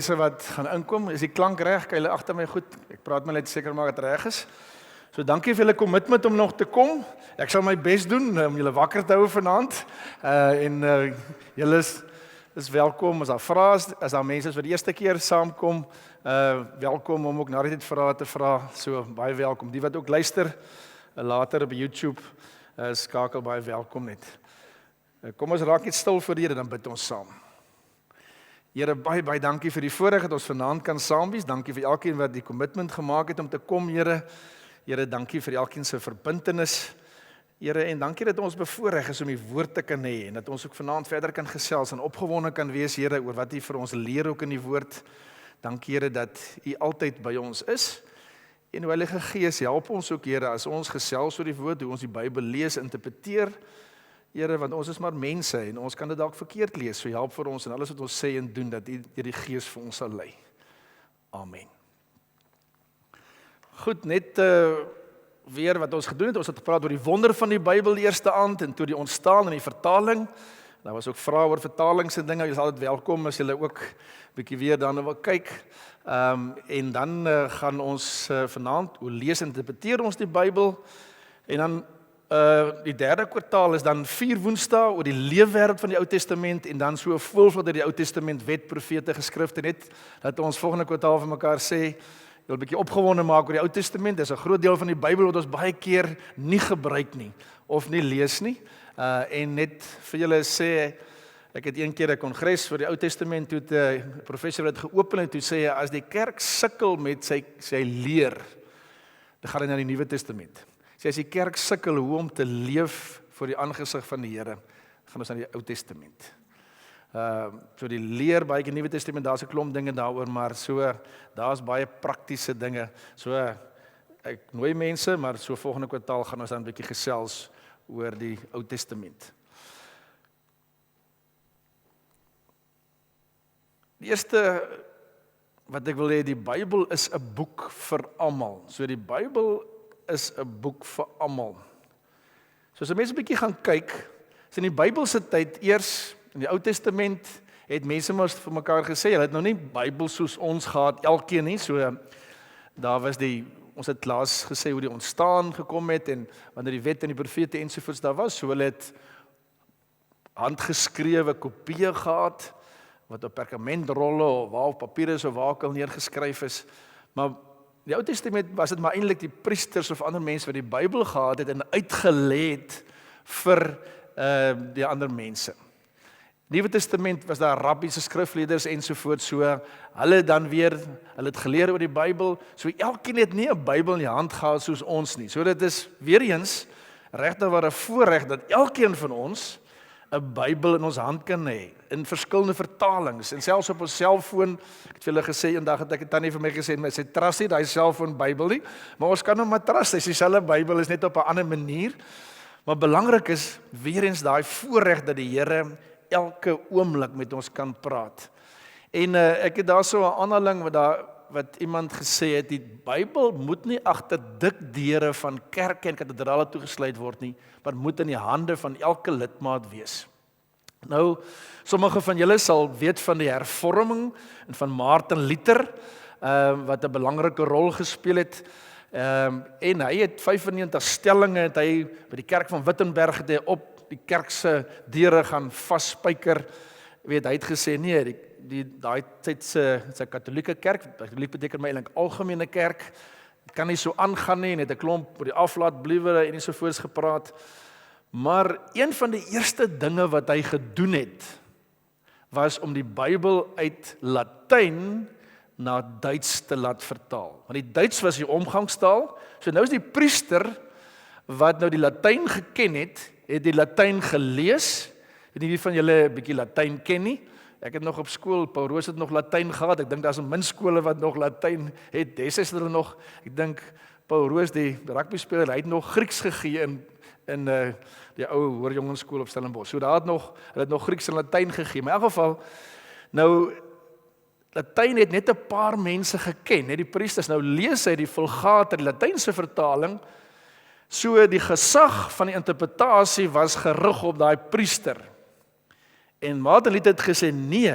Mense wat gaan inkom, is die klank reg? Kyk, hulle agter my goed. Ek praat maar net seker maak dit reg is. So dankie vir julle kommitment om nog te kom. Ek sal my bes doen om julle wakker te hou vanaand. Julle is welkom as daar vrae is, as daar mense is wat die eerste keer saamkom, welkom om ook na die tyd vrae te vra. So baie welkom. Die wat ook luister later op YouTube, skakel baie welkom net. Kom ons raak net stil voor die Here, dan bid ons saam. Here, baie dankie vir die voorreg dat ons vanaand kan saam wees. Dankie vir elkeen wat die kommitment gemaak het om te kom, Here. Here, dankie vir elkeen se verbintenis. Here, en dankie dat ons bevoorreg is om die woord te kan hê en dat ons ook vanaand verder kan gesels en opgewonde kan wees, Here, oor wat U vir ons leer ook in die woord. Dankie, Here, dat U altyd by ons is. En die Heilige Gees help ons ook, Here, as ons gesels oor die woord, hoe ons die Bybel lees, interpreteer. Here, want ons is maar mense en ons kan dit dalk verkeerd lees. So help vir ons en alles wat ons sê en doen, dat U deur die Gees vir ons sal lei. Amen. Goed, net weer wat ons gedoen het. Ons het gepraat oor die wonder van die Bybel die eerste aand en toe die ontstaan en die vertaling. Daar was ook vrae oor vertalings en dinge. Jy is altyd welkom as jy ook bietjie weer daarna wil kyk. En dan gaan ons vanaand hoe lees en interpreteer ons die Bybel. En dan die derde kwartaal is dan 4 woensdae oor die leefwêreld van die Ou Testament en dan so 'n voorbeeld uit die Ou Testament wet, profete, geskrifte net dat ons volgende kwartaal vir mekaar sê jy wil 'n bietjie opgewonde maak oor die Ou Testament. Dis 'n groot deel van die Bybel wat ons baie keer nie gebruik nie of nie lees nie. En net vir julle sê ek het een keer 'n kongres vir die Ou Testament toe 'n professor het geopen en toe sê hy as die kerk sukkel met sy leer, dan gaan hy na die Nuwe Testament. As die kerk sukkel hoe om te leef voor die aangesig van die Here, gaan ons na die Ou Testament. So die leer baie in die Nuwe Testament, daar's 'n klomp dinge daaroor, maar so daar's baie praktiese dinge. So ek nooi mense, maar so volgende kwartaal gaan ons dan 'n bietjie gesels oor die Ou Testament. Die eerste wat ek wil hê, die Bybel is 'n boek vir almal. So die Bybel is 'n boek vir almal. So as mense 'n bietjie gaan kyk, is in die Bybelse tyd eers in die Ou Testament het mense mos vir mekaar gesê, hulle het nou nie Bybel soos ons gehad elkeen nie. So daar was ons het laas gesê hoe die ontstaan gekom het en wanneer die wet en die profete ensovoorts daar was, so hulle het handgeskrewe kopieë gehad wat op perkamentrolle of waar op papier is of waar ook al neergeskryf is. Maar die Ou Testament was dit maar eintlik die priesters of ander mense wat die Bybel gehad het en uitgelê het vir die ander mense. Nuwe Testament was daar rabbiese skrifleerders ensovoorts, so hulle het geleer oor die Bybel, so elkeen het nie 'n Bybel in die hand gehad soos ons nie. So dit is weer eens regtig waar 'n voorreg dat elkeen van ons 'n Bybel in ons hand kan hê, in verskillende vertalings, en selfs op ons selfoon. Ek het vir julle gesê, eendag het ek 'n tannie vir my gesê, sy trust nie daai selfoon Bybel nie, maar ons kan hom maar trust, dis dieselfde Bybel, is net op 'n ander manier. Maar belangrik is, weer eens daai voorreg dat die Here elke oomblik met ons kan praat. En ek het daar so 'n aanhaling wat iemand gesê het, die Bybel moet nie agter dik deure van kerke en katedrale toegesluit word nie, maar moet in die hande van elke lidmaat wees. Nou, sommige van julle sal weet van die hervorming en van Martin Luther, wat 'n belangrike rol gespeel het. En hy het 95 stellinge, het hy by die kerk van Wittenberg het hy op die kerk se deure gaan vasspyker. Hy het gesê, nee, daai tyd se katholieke kerk, katoliek beteken my eintlik algemene kerk, kan nie so aangaan nie, en het 'n klomp oor die aflaatbliewe en ensovoorts gepraat. Maar een van die eerste dinge wat hy gedoen het, was om die Bybel uit Latyn na Duits te laat vertaal. Want die Duits was die omgangstaal, so nou is die priester wat nou die Latyn geken het die Latyn gelees. Ek weet nie wie van julle 'n bietjie Latyn ken nie. Ek het nog op skool, Paul Roos het nog Latyn gehad. Ek dink daar's min skole wat nog Latyn het. Destyds het hulle nog, ek dink Paul Roos, die rugby speler, hy het nog Grieks gegee in die ou hoërjongensskool op Stellenbosch. So hulle het nog Grieks en Latyn gegee. Maar in elk geval, nou Latyn het net 'n paar mense geken, net die priesters. Nou lees hy die Vulgata, die Latynse vertaling. So die gesag van die interpretasie was gerig op daai priester. En Martin Luther het gesê, nee,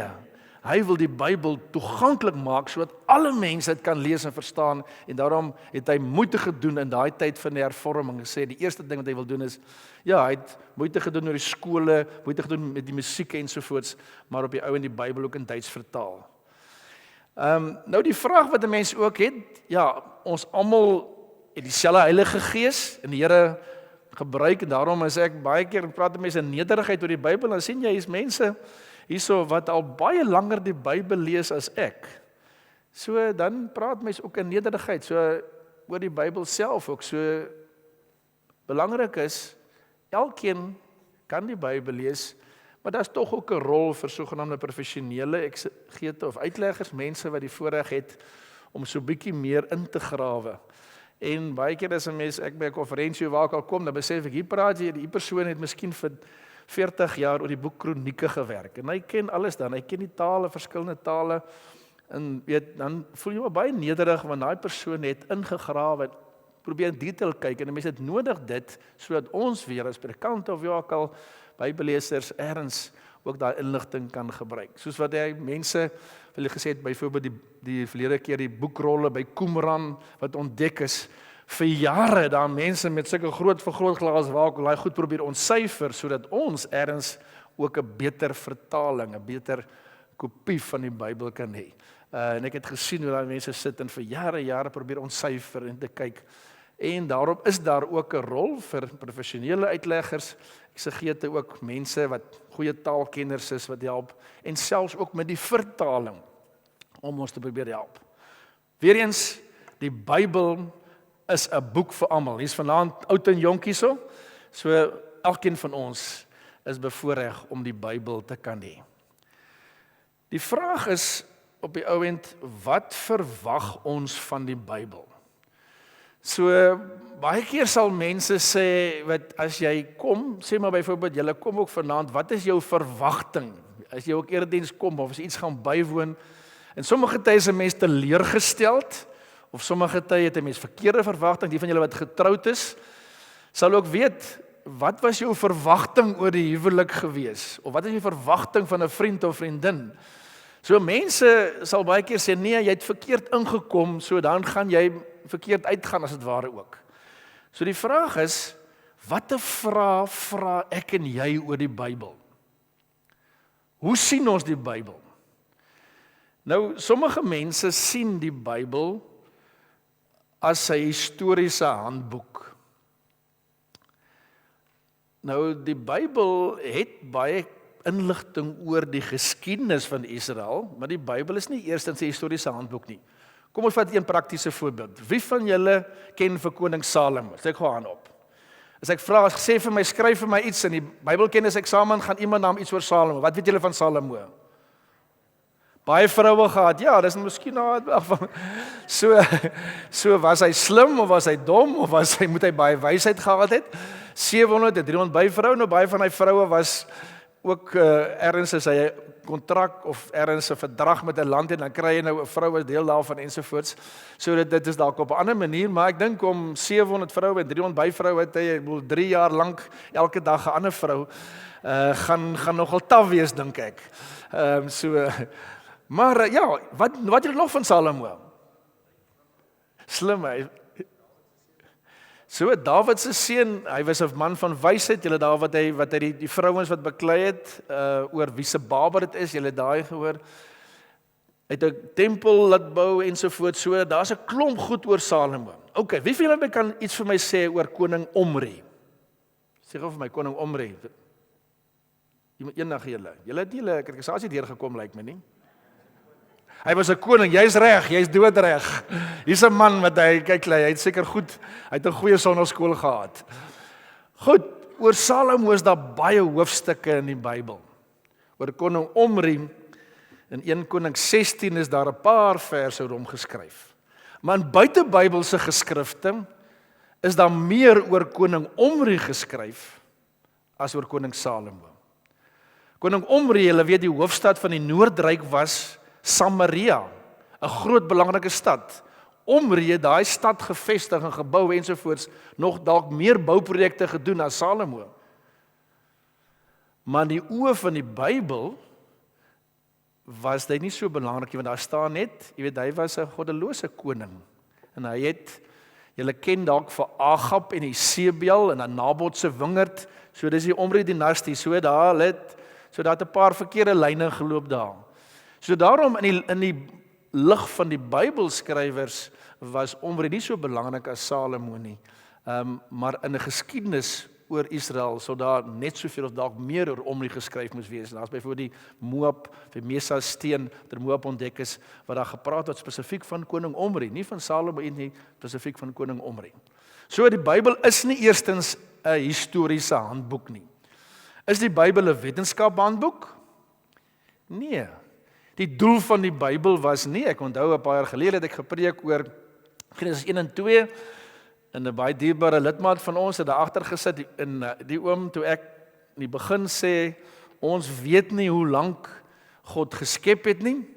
Hy wil die Bybel toeganklik maak sodat alle mense dit kan lees en verstaan en daarom het hy moeite gedoen in daai tyd van die hervorming. Hy sê die eerste ding wat hy wil doen is hy het moeite gedoen oor die skole, moeite gedoen met die musiek ensovoorts, maar op die ou en die Bybel ook in Duits vertaal. Nou die vraag wat 'n mens ook het, ons almal het dieselfde Heilige Gees en die Here gebruik en daarom as ek baie keer praat mense in nederigheid oor die Bybel, dan sien jy is mense hierso wat al baie langer die Bybel lees as ek. So dan praat mense ook in nederigheid, so oor die Bybel self ook. So belangrik is, elkeen kan die Bybel lees, maar daar's tog ook 'n rol vir sogenaamde professionele eksegete of uitleggers, mense wat die voorreg het om so bietjie meer in te grawe. En baie keer as 'n mens, ek by 'n konferensie waar ek al kom, dan besef ek, hier praat jy, die persoon het miskien vir 40 jaar oor die boek Kronieke gewerk, en hy ken alles dan, hy ken die tale, verskillende tale, en weet, dan voel jy maar baie nederig, want daai persoon het ingegrawe, probeer in detail kyk, en mense het nodig dit, sodat ons weer as predikante of ook al Bybellesers ergens ook daai inligting kan gebruik. Soos wat hy mense, wil jy gesê het, byvoorbeeld die verlede keer die boekrolle by Qumran, wat ontdek is, vir jare daar mense met sulke groot vergrootglas waar hy goed probeer ontsyfer, sodat ons ergens ook 'n beter vertaling, 'n beter kopie van die Bybel kan hê. En ek het gesien hoe daai mense sit en vir jare probeer ontsyfer en te kyk. En daarom is daar ook 'n rol vir professionele uitleggers, eksegete ook mense wat goeie taalkenners is wat help, en selfs ook met die vertaling om ons te probeer help. Weereens, die Bybel is 'n boek vir almal. Hier's vanaand oud en jonk hierso. So elkeen van ons is bevoorreg om die Bybel te kan hê. Die vraag is op die ou end, wat verwag ons van die Bybel? So baie keer sal mense sê, wat as jy kom, sê maar byvoorbeeld, julle kom ook vanaand, wat is jou verwagting? As jy ook erediens kom of as jy iets gaan bywoon, en sommige tye is 'n mens teleurgesteld, of sommige tye het 'n mens verkeerde verwagting. Die van julle wat getroud is, sal ook weet, wat was jou verwagting oor die huwelik gewees? Of wat is jou verwagting van 'n vriend of vriendin? So mense sal baie keer sê, nee, jy het verkeerd ingekom, so dan gaan jy verkeerd uitgaan as dit ware ook. So die vraag is, watter vrae vra ek en jy oor die Bybel? Hoe sien ons die Bybel? Nou, sommige mense sien die Bybel as 'n historiese handboek. Nou, die Bybel het baie inligting oor die geskiedenis van Israel, maar die Bybel is nie eerstens 'n historiese handboek nie. Kom ons vat 'n praktiese voorbeeld. Wie van julle ken vir koning Salomo? Steek gou aan op. As ek vra, sê vir my, skryf vir my iets in die Bybelkennis eksamen, gaan iemand naam iets oor Salomo. Wat weet julle van Salomo? Baie vroue gehad. Ja, dis miskien so was hy slim of was hy dom of moet hy baie wysheid gehad het? 700 en 300 byvrou, nou baie van hy vroue was ook ergens as hy 'n kontrak of ergens 'n verdrag met 'n land en dan kry jy nou 'n vrou as deel daarvan ensovoorts. So dit is dalk op 'n ander manier, maar ek dink om 700 vroue en 300 byvroue het hy 3 jaar lank elke dag 'n ander vrou gaan nogal taaf wees, dink ek. Maar ja, wat het nog van Salomo? Slim hy. So Dawid se seun, hy was 'n man van wysheid. Julle daar wat hy die vrouens wat beklei het oor wie se baba dit is, julle daai gehoor. Hy het 'n tempel laat bou ensovoorts. So daar's 'n klomp goed oor Salomo. Okay, wie van julle kan iets vir my sê oor koning Omri? Sê gou vir my koning Omri. Eendag julle het nie 'n kritisasie deurgekom lyk my nie. Hy was 'n koning, jy's reg, jy's doodreg. Hier's 'n man wat hy het seker goed, hy het 'n goeie sonnaskool gehad. Goed, oor Salomo is daar baie hoofstukke in die Bybel. Oor koning Omri, in 1 Koning 16 is daar 'n paar verse oor hom geskryf. Maar in buitebybelse geskrifte is daar meer oor koning Omri geskryf as oor koning Salomo. Koning Omri, julle weet die hoofstad van die Noordryk was Samaria, 'n groot belangrike stad. Omri het daai stad gevestig en gebou ensovoorts, nog dalk meer bouprojekte gedoen as Salomo. Maar in die oë van die Bybel was dit nie so belangrik nie, want daar staan net, jy weet, hy was 'n goddelose koning. En hy het, julle ken dalk vir Agab en Isebel en dan Nabot se wingerd, so dis die Omri dinastie, so daar het 'n paar verkeerde lyne geloop daar. So daarom in die lig van die Bybelskrywers was Omri nie so belangrik as Salomo nie. Maar in 'n geskiedenis oor Israel sou daar net soveel of dalk meer oor Omri geskryf moes wees. Daar's byvoorbeeld die Moab, die Mesa steen ter Moab ontdek is, wat daar gepraat word spesifiek van koning Omri, nie van Salomo nie, spesifiek van koning Omri. So die Bybel is nie eerstens 'n historiese handboek nie. Is die Bybel 'n wetenskaphandboek? Nee. Die doel van die Bybel was nie, ek onthou 'n paar jaar gelede het ek gepreek oor Genesis 1 en 2, en 'n baie dierbare lidmaat van ons het daar agter gesit in die oom toe ek in die begin sê ons weet nie hoe lank God geskep het nie.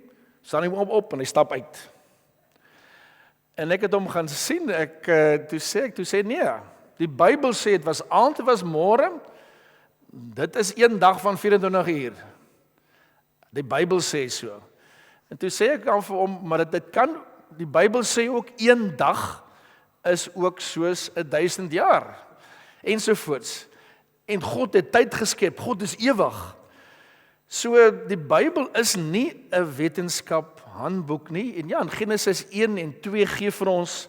Staan hy op en hy stap uit. En ek het hom gaan sien, toe sê nee, die Bybel sê dit was aand, dit was môre. Dit is een dag van 24 uur. Die Bybel sê so. En toe sê ek aan vir hom, maar dit kan, die Bybel sê ook een dag is ook soos 1000 jaar, ensovoorts. En God het tyd geskep, God is ewig. So die Bybel is nie 'n wetenskap handboek nie. En ja, in Genesis 1 en 2 gee vir ons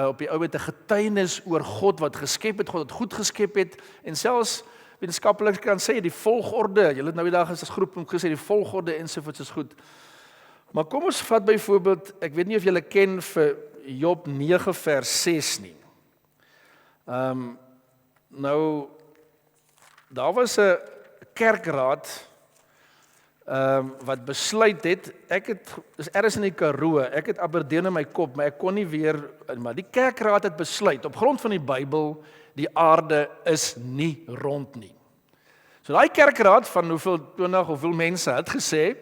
op die ou met 'n getuienis oor God wat geskep het, God wat goed geskep het, en selfs wetenskaplik kan sê die volgorde, julle het nou die dag as groep gesê die volgorde ensovoorts is goed. Maar kom ons vat byvoorbeeld, ek weet nie of julle ken vir Job 9 vers 6 nie. Nou, daar was 'n kerkraad wat besluit het, dis ergens in die Karoo, ek het Aberdeen in my kop, maar ek kon nie weer, maar die kerkraad het besluit, op grond van die Bybel, die aarde is nie rond nie. So daai kerkraad van 20 mense het gesê,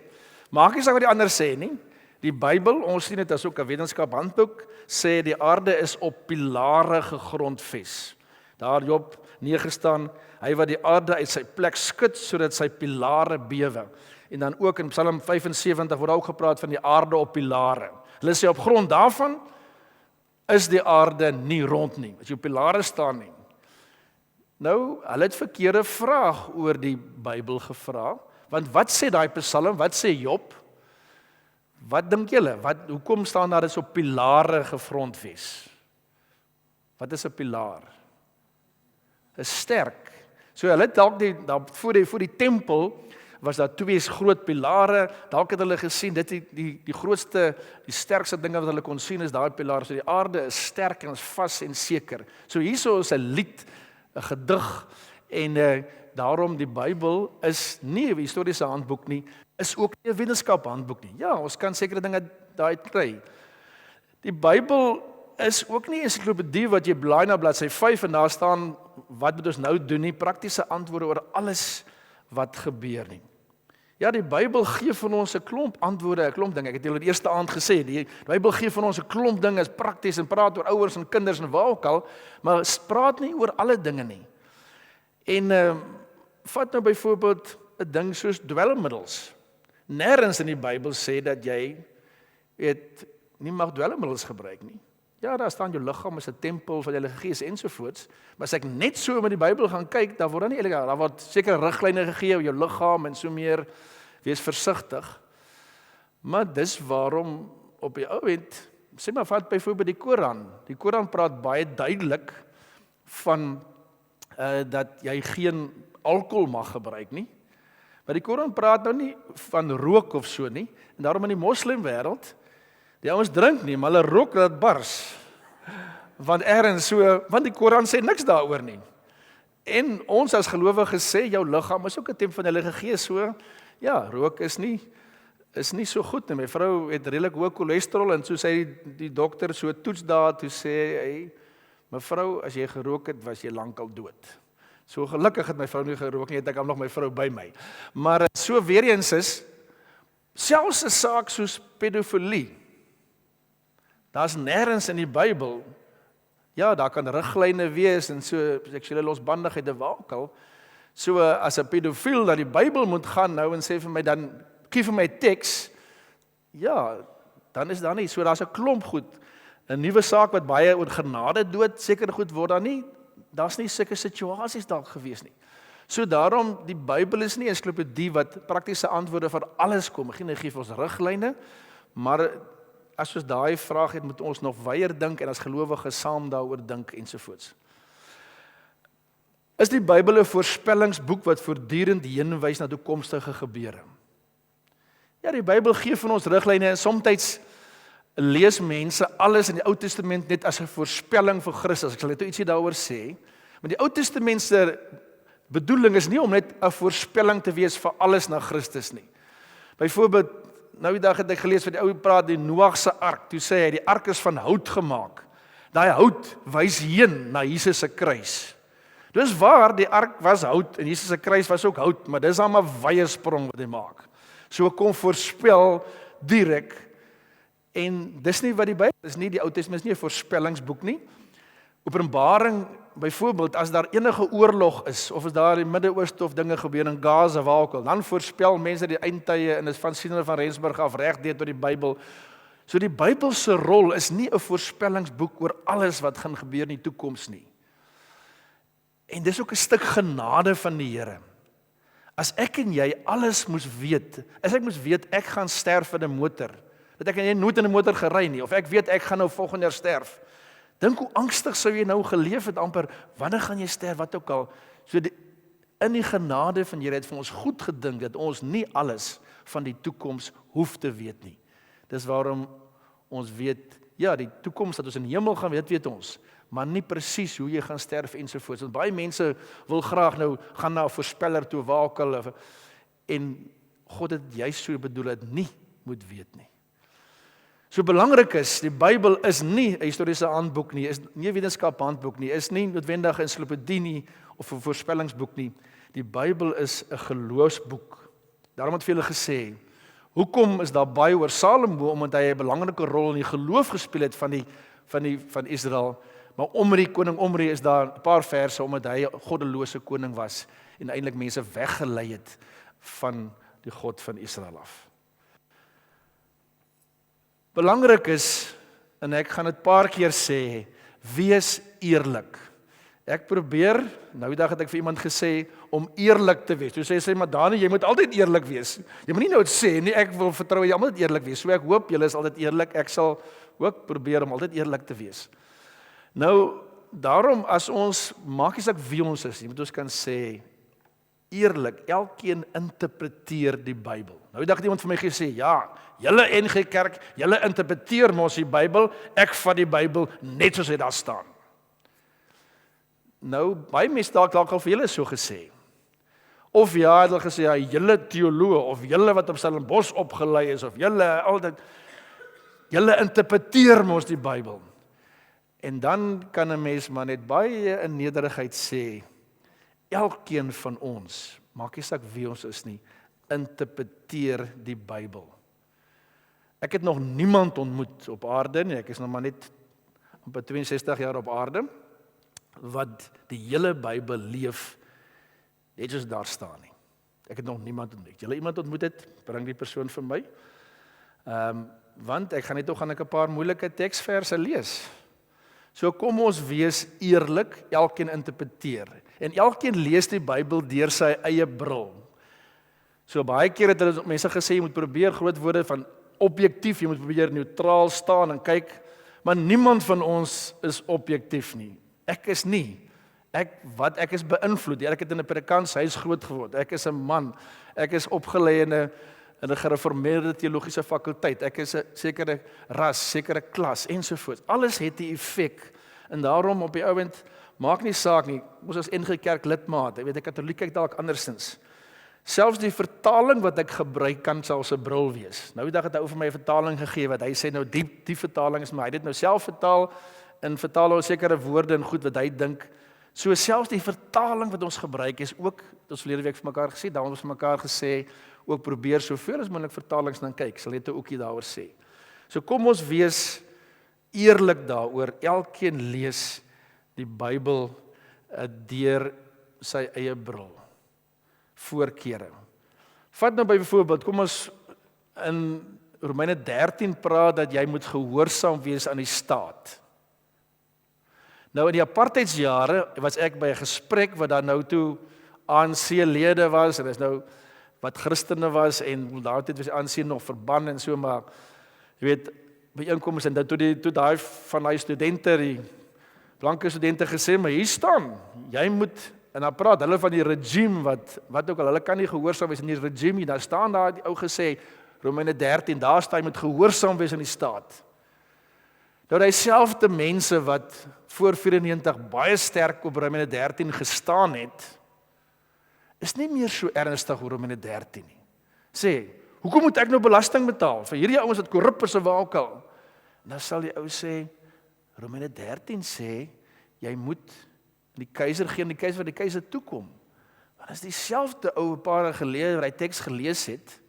maak nie saak wat die ander sê nie, die Bybel, ons sien dit as ook 'n wetenskaphandboek, sê die aarde is op pilare gegrondves. Daar Job 9 staan, hy wat die aarde uit sy plek skud, sodat sy pilare bewe. En dan ook in Psalm 75 word ook gepraat van die aarde op pilare. Hulle sê op grond daarvan is die aarde nie rond nie, as jy op pilare staan nie. Nou, hulle het verkeerde vraag oor die Bybel gevra, want wat sê daai Psalm, wat sê Job? Wat dink julle? Hoekom staan daar dit op pilare gegrondves? Wat is 'n pilaar? 'n sterk. So hulle het dalk voor die tempel was daar 2 groot pilare. Dalk het hulle gesien dit die grootste, die sterkste dinge wat hulle kon sien is daai pilare. So die aarde is sterk en is vas en seker. So hierso is 'n lied, 'n gedig, en daarom die Bybel is nie 'n historiese handboek nie, is ook nie 'n wetenskaphandboek nie. Ja, ons kan sekere dinge daai kry. Die Bybel is ook nie 'n ensiklopedie wat jy blaai na bladsy 5 en daar staan wat moet ons nou doen nie, praktiese antwoorde oor alles wat gebeur nie. Ja, die Bybel gee vir ons 'n klomp antwoorde, 'n klomp dinge. Ek het julle die eerste aand gesê, die Bybel gee vir ons 'n klomp dinge, is prakties en praat oor ouers en kinders en waar ook al, maar praat nie oor alle dinge nie. En vat nou byvoorbeeld 'n ding soos dwelmmiddels. Nêrens in die Bybel sê dat jy nie mag dwelmmiddels gebruik nie. Ja, daar staan jou liggaam is 'n tempel van die Heilige Gees ensovoorts, maar as ek net so met die Bybel gaan kyk, dan word daar word sekere riglyne gegee oor jou liggaam en so meer, wees versigtig. Maar dis waarom op die ou end, sê maar vat byvoorbeeld die Koran. Die Koran praat baie duidelik van dat jy geen alkohol mag gebruik nie. Maar die Koran praat nou nie van rook of so nie. En daarom in die moslimwêreld, die ouens drink nie, maar hulle rook dat bars. Want die Koran sê niks daaroor nie. En ons as gelowiges sê jou liggaam is ook 'n tempel van die Heilige Gees, so ja, rook is nie so goed nie. My vrou het redelik hoë cholesterol en so sê die dokter so toets daar toe sê hy, mevrou, as jy gerook het, was jy lankal dood. So gelukkig het my vrou nie gerook nie, het ek nog my vrou by my. Maar so weer eens is selfs 'n saak soos pedofilie. Daar's nêrens in die Bybel, ja, daar kan riglyne wees en so seksuele losbandigheid en waar ook al, So as 'n pedofiel na die Bybel moet gaan nou en sê vir my dan gee vir my teks, ja, dan is daar nie. So daar's 'n klomp goed. 'n Nuwe saak wat baie oor genade dood, seker goed word daar nie. Daar's nie sulke situasies dalk gewees nie. So daarom die Bybel is nie 'n ensiklopedie wat praktiese antwoorde vir alles kom. Geen gee vir ons riglyne, maar as ons daai vraag het, moet ons nog weier dink en as gelowiges saam daaroor dink ensovoorts. Is die Bybel 'n voorspellingsboek wat voortdurend heenwys na toekomstige gebeure? Ja, die Bybel gee van ons riglyne en soms lees mense alles in die Ou Testament net as 'n voorspelling vir Christus. Ek sal net ietsie daaroor sê. Maar die Ou Testament se bedoeling is nie om net 'n voorspelling te wees vir alles na Christus nie. Byvoorbeeld, nou die dag het ek gelees wat die ou praat die Noag se ark. Toe sê hy die ark is van hout gemaak. Daai hout wys heen na Jesus se kruis. Dis waar die ark was hout en Jesus se kruis was ook hout, maar dis dan 'n wye sprong wat hy maak. So kom voorspel direk. En dis nie wat die Bybel is nie, die Ou Testament is nie 'n voorspellingsboek nie. Openbaring byvoorbeeld as daar enige oorlog is of as daar in die Midde-Ooste of dinge gebeur in Gaza waar ook al, dan voorspel mense die eindtye en is van Sienel van Rensburg af reg deur tot die Bybel. So die Bybel se rol is nie 'n voorspellingsboek oor alles wat gaan gebeur in die toekoms nie. En dis ook 'n stuk genade van die Here. As ek en jy alles moes weet, as ek moes weet ek gaan sterf in 'n motor, dat ek nie nooit in 'n motor gery nie, of ek weet ek gaan nou volgende jaar sterf. Dink hoe angstig sou jy nou geleef het amper, wanneer gaan jy sterf, wat ook al. So in die genade van die Here het vir ons goed gedink dat ons nie alles van die toekoms hoef te weet nie. Dis waarom ons weet, ja, die toekoms dat ons in die hemel gaan weet ons, maar nie presies hoe jy gaan sterf ensovoorts. Want baie mense wil graag nou gaan na 'n voorspeller toe wakel en God het juist so bedoel dat nie moet weet nie. So belangrik is, die Bybel is nie 'n historiese handboek nie, is nie 'n wetenskaphandboek nie, is nie noodwendig 'n ensiklopedie nie of 'n voorspellingsboek nie. Die Bybel is 'n geloofsboek. Daarom het vele gesê, hoekom is daar baie oor Salomo omdat hy 'n belangrike rol in die geloof gespeel het van Israel, maar koning Omri is daar 'n paar verse omdat hy 'n goddelose koning was en eintlik mense weggelei het van die God van Israel af. Belangrik is, en ek gaan dit paar keer sê, wees eerlik. Ek probeer, nou die dag het ek vir iemand gesê, om eerlik te wees. Toe sê sy, maar Dani, jy moet altyd eerlik wees. Jy moet nie nou sê nie, ek wil vertrou jy moet eerlik wees. So ek hoop julle is altyd eerlik. Ek sal ook probeer om altyd eerlik te wees. Nou, daarom as ons, maak nie saak wie ons is, jy moet ons kan sê, eerlik, elkeen interpreteer die Bybel. Nou die dag het iemand vir my gesê, ja, julle NG Kerk, julle interpreteer mos die Bybel, ek vat die Bybel net soos hy daar staan. Nou, baie mense dalk al vir julle so gesê. Of ja, het hulle gesê, ja, julle teoloë, of julle wat op Stellenbosch opgelei is, of julle altyd, julle interpreteer mos die Bybel. En dan kan 'n mens maar net baie in nederigheid sê, elkeen van ons, maak nie saak wie ons is nie, interpreteer die Bybel. Ek het nog niemand ontmoet op aarde nie, ek is nog maar net op 62 jaar op aarde, wat die hele Bybel leef, net soos daar staan nie. Ek het nog niemand ontmoet. Julle iemand ontmoet het, bring die persoon vir my. Want ek gaan net nog 'n paar moeilike teksverse lees. So kom ons wees eerlik, elkeen interpreteer. En elkeen lees die Bybel deur sy eie bril. So baie keer het hulle mense gesê jy moet probeer groot woorde van objektief, jy moet probeer neutraal staan en kyk, maar niemand van ons is objektief nie. Ek is nie. Ek is beïnvloed. Ek het in 'n predikantshuis groot geword. Ek is 'n man. Ek is opgelei in 'n gereformeerde teologiese fakulteit. Ek is 'n sekere ras, sekere klas ensovoorts. Alles het 'n effek. En daarom op die ouend maak nie saak nie. Ons as NG Kerk lidmaat, jy weet 'n Katoliek kyk dalk andersins. Selfs die vertaling wat ek gebruik kan selfs 'n bril wees. Nou die dag het 'n ou vir my 'n vertaling gegee wat hy sê nou die vertaling is maar hy het dit nou self vertaal en vertaal ons sekere woorde en goed wat hy dink. So selfs die vertaling wat ons gebruik is ook, ons verlede week vir mekaar gesê, daarom ons vir mekaar gesê, ook probeer soveel as moontlik vertalings dan kyk. Sal net 'n ookie daaroor sê. So kom ons wees eerlik daaroor. Elkeen lees die Bybel deur sy eie bril. voorkere. Vat nou byvoorbeeld, kom ons in Romeine 13 praat dat jy moet gehoorsaam wees aan die staat. Nou in die apartheidsjare was ek by 'n gesprek wat daar nou toe ANC-lede was, en is nou wat Christene was, en daartyd was ANC nog verban en so, maar jy weet, byeenkomste, en toe daai van daai studente, die blanke studente gesê, maar hier staan, jy moet, en dan praat hulle van die regime, wat ook al, hulle kan nie gehoorsaam wees in die regime nie, daar staan daar die ou gesê, Romeine 13, daar staan, jy moet gehoorsaam wees aan die staat. Nou die selfde mense wat voor 94 baie sterk op Romeine 13 gestaan het, is nie meer so ernstig oor Romeine 13 nie. Sê, hoekom moet ek nou belasting betaal vir hierdie ouens wat korrup is of waar ook al? Nou sal die ou sê, Romeine 13 sê, jy moet die keiser gee aan die keiser wat die keiser toekom. Want as dieselfde ou 'n paar jaar gelede wat hy teks gelees het,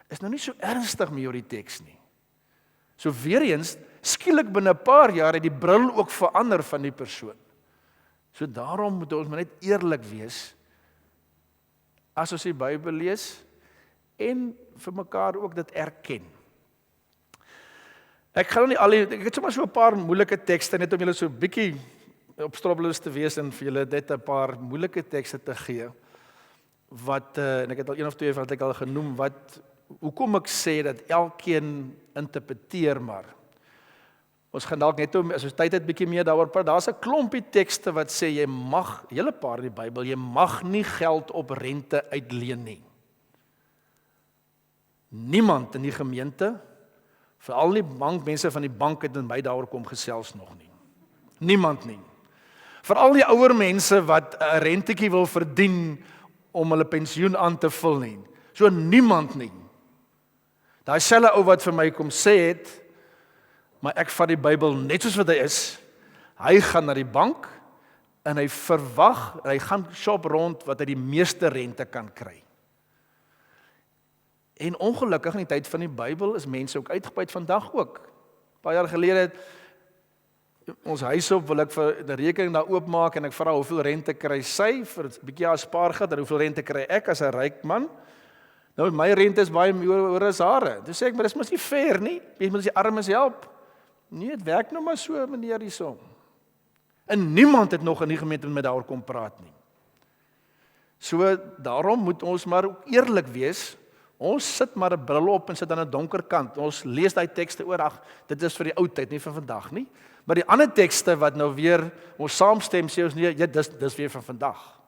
is nou nie so ernstig met die teks nie. So weer eens, skielik binne 'n paar jaar het die bril ook verander van die persoon. So daarom moet ons maar net eerlik wees as ons die Bybel lees en vir mekaar ook dit erken. Ek het sommer so 'n paar moeilike tekste net om julle so 'n bietjie opstrobelus te wees en vir julle net 'n paar moeilike tekste te gee wat en ek het al een of twee wat ek al genoem hoekom ek sê dat elkeen interpreteer maar. Ons gaan dalk net as ons tyd het bietjie meer daaroor praat. Daar's 'n klompie tekste wat sê jy mag, hele paar in die Bybel, jy mag nie geld op rente uitleen nie. Niemand in die gemeente, veral nie bankmense van die bank het met my daaroor kom gesels nog nie. Niemand nie. Veral die ouer mense wat 'n rentetjie wil verdien om hulle pensioen aan te vul nie. So niemand nie. Daai selfe ou wat vir my kom sê het, maar ek vat die Bybel net soos wat hy is. Hy gaan na die bank en hy verwag, hy gaan shop rond wat hy die meeste rente kan kry. En ongelukkig in die tyd van die Bybel is mense ook uitgebuit vandag ook. 'n Paar jaar gelede ons huis op wil ek vir 'n rekening daar oopmaak en ek vra hoeveel rente kry sy vir 'n bietjie haar spaargeld en hoeveel rente kry ek as 'n ryk man? Nou my rente is baie meer as hare. Dis sê ek, maar dis mos nie fair nie. Jy moet die armes help. Nee, dit werk nou maar so, meneer hierso. En niemand het nog in die gemeente met daaroor kom praat nie. So daarom moet ons maar ook eerlik wees. Ons sit maar 'n bril op en sit aan 'n donker kant. Ons lees daai tekste oor, ag, dit is vir die ou tyd, nie vir vandag nie. Maar die ander tekste wat nou weer ons saamstem sê ons nee, ja, dis weer van vandag.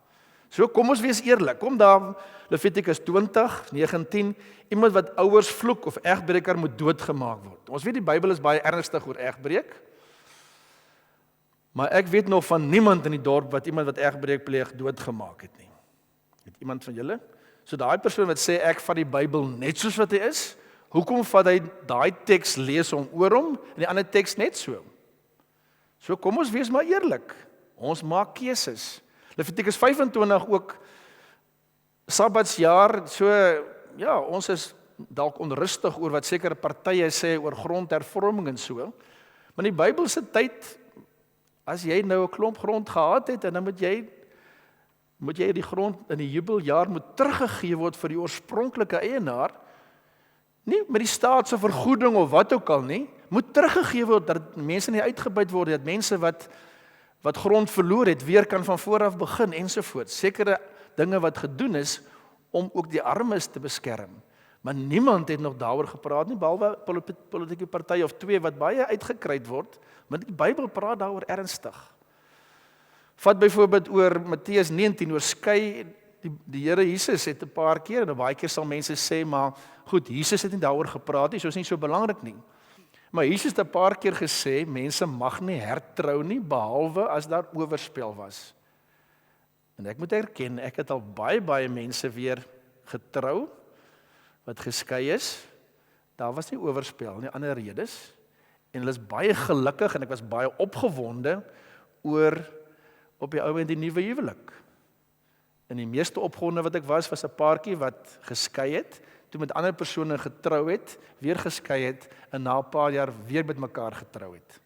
So kom ons wees eerlik. Kom daar Levitikus 20:19, iemand wat ouers vloek of egbreker moet doodgemaak word. Ons weet die Bybel is baie ernstig oor egbreek. Maar ek weet nog van niemand in die dorp wat iemand wat egbreek pleeg doodgemaak het nie. Het iemand van julle? So daai persoon wat sê ek vat die Bybel net soos wat hy is, hoekom vat hy daai teks lees hom oor hom en die ander teks net so? So kom ons wees maar eerlik. Ons maak keuses. Levitikus 25 ook Sabbatsjaar, so ja, ons is dalk onrustig oor wat sekere partye sê oor grondhervorming en so. Maar in die Bybelse tyd, as jy nou 'n klomp grond gehad het en dan moet jy die grond in die jubeljaar moet teruggegee word vir die oorspronklike eienaar, nie met die staat se vergoeding of wat ook al nie, moet teruggegee word dat mense nie uitgebuit word, dat mense wat grond verloor het weer kan van voor af begin ensovoorts. Sekere dinge wat gedoen is om ook die armes te beskerm. Maar niemand het nog daaroor gepraat nie, behalwe politieke partye of twee wat baie uitgekry word, maar die Bybel praat daaroor ernstig. Vat byvoorbeeld oor Matteus 19 oor skei die Here Jesus het 'n paar keer en baie keer sal mense sê maar goed, Jesus het nie daaroor gepraat nie, so is nie so belangrik nie. Maar Jesus het 'n paar keer gesê mense mag nie hertrou nie behalwe as daar oorspel was. En ek moet erken, ek het al baie mense weer getrou wat geskei is. Daar was nie oorspel nie, ander redes. En hulle is baie gelukkig en ek was baie opgewonde oor op die ou en die nuwe huwelik. En die meeste opgewonde wat ek was 'n paartjie wat geskei het, toe met ander persone getrou het, weer geskei het en na 'n paar jaar weer met mekaar getrou het.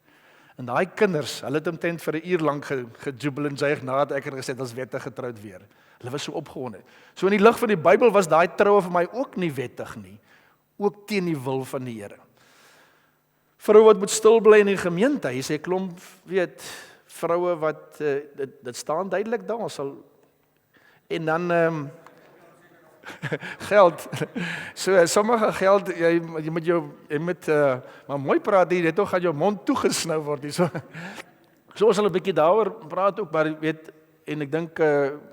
En daai kinders, hulle het omtrent vir 'n uur lank gejubel en juig nadat ek het gesê ons weer te getroud weer. Hulle was so opgewonde. So in die lig van die Bybel was daai troue vir my ook nie wettig nie, ook teen die wil van die Here. Vroue wat moet stil bly in die gemeente, hy sê klomp, vroue wat, dit staan duidelik daar, en dan geld, so sommige geld, jy moet, maar mooi praat hier, dit toch gaan jou mond toegesnou word, so ons sal 'n bietjie daaroor praat ook, maar en ek dink,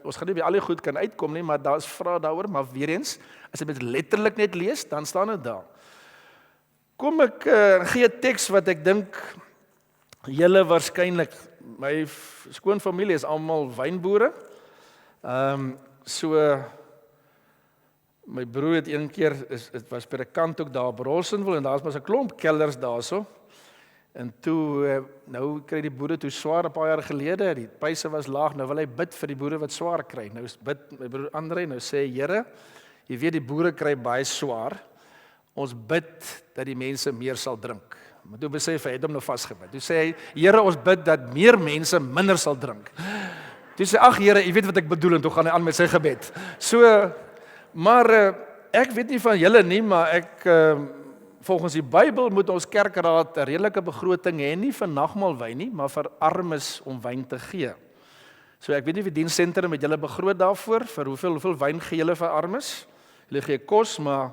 ons gaan nie by al die goed kan uitkom nie, maar daar is vrae daaroor, maar weer eens, as jy dit letterlik net lees, dan staan dit daar. Kom ek gee 'n teks wat ek dink, julle waarskynlik, my skoonfamilie is almal wynboere, so, my broer het een keer, het was by 'n kant ook daar op Rolsenwil, en daar is maar 'n klomp kelders daarso, en toe, nou kry die boere toe swaar 'n paar jaar gelede, die pryse was laag, nou wil hy bid vir die boere wat swaar kry, nou bid my broer Andre, nou sê Here, jy weet die boere kry baie swaar, ons bid dat die mense meer sal drink. Maar toe besef hy het hom nou vasgebid. Toe sê hy, Here, ons bid dat meer mense minder sal drink. Toe sê, ag Here, jy weet wat ek bedoel, en toe gaan hy aan met sy gebed. So, maar ek weet nie van julle nie, maar ek, volgens die Bybel moet ons kerkraad 'n redelike begroting hê, nie vir nagmaalwyn nie, maar vir armes om wyn te gee. So ek weet nie of die dienssentrum het julle begroot daarvoor, vir hoeveel wyn gee julle vir armes? Julle gee kos, maar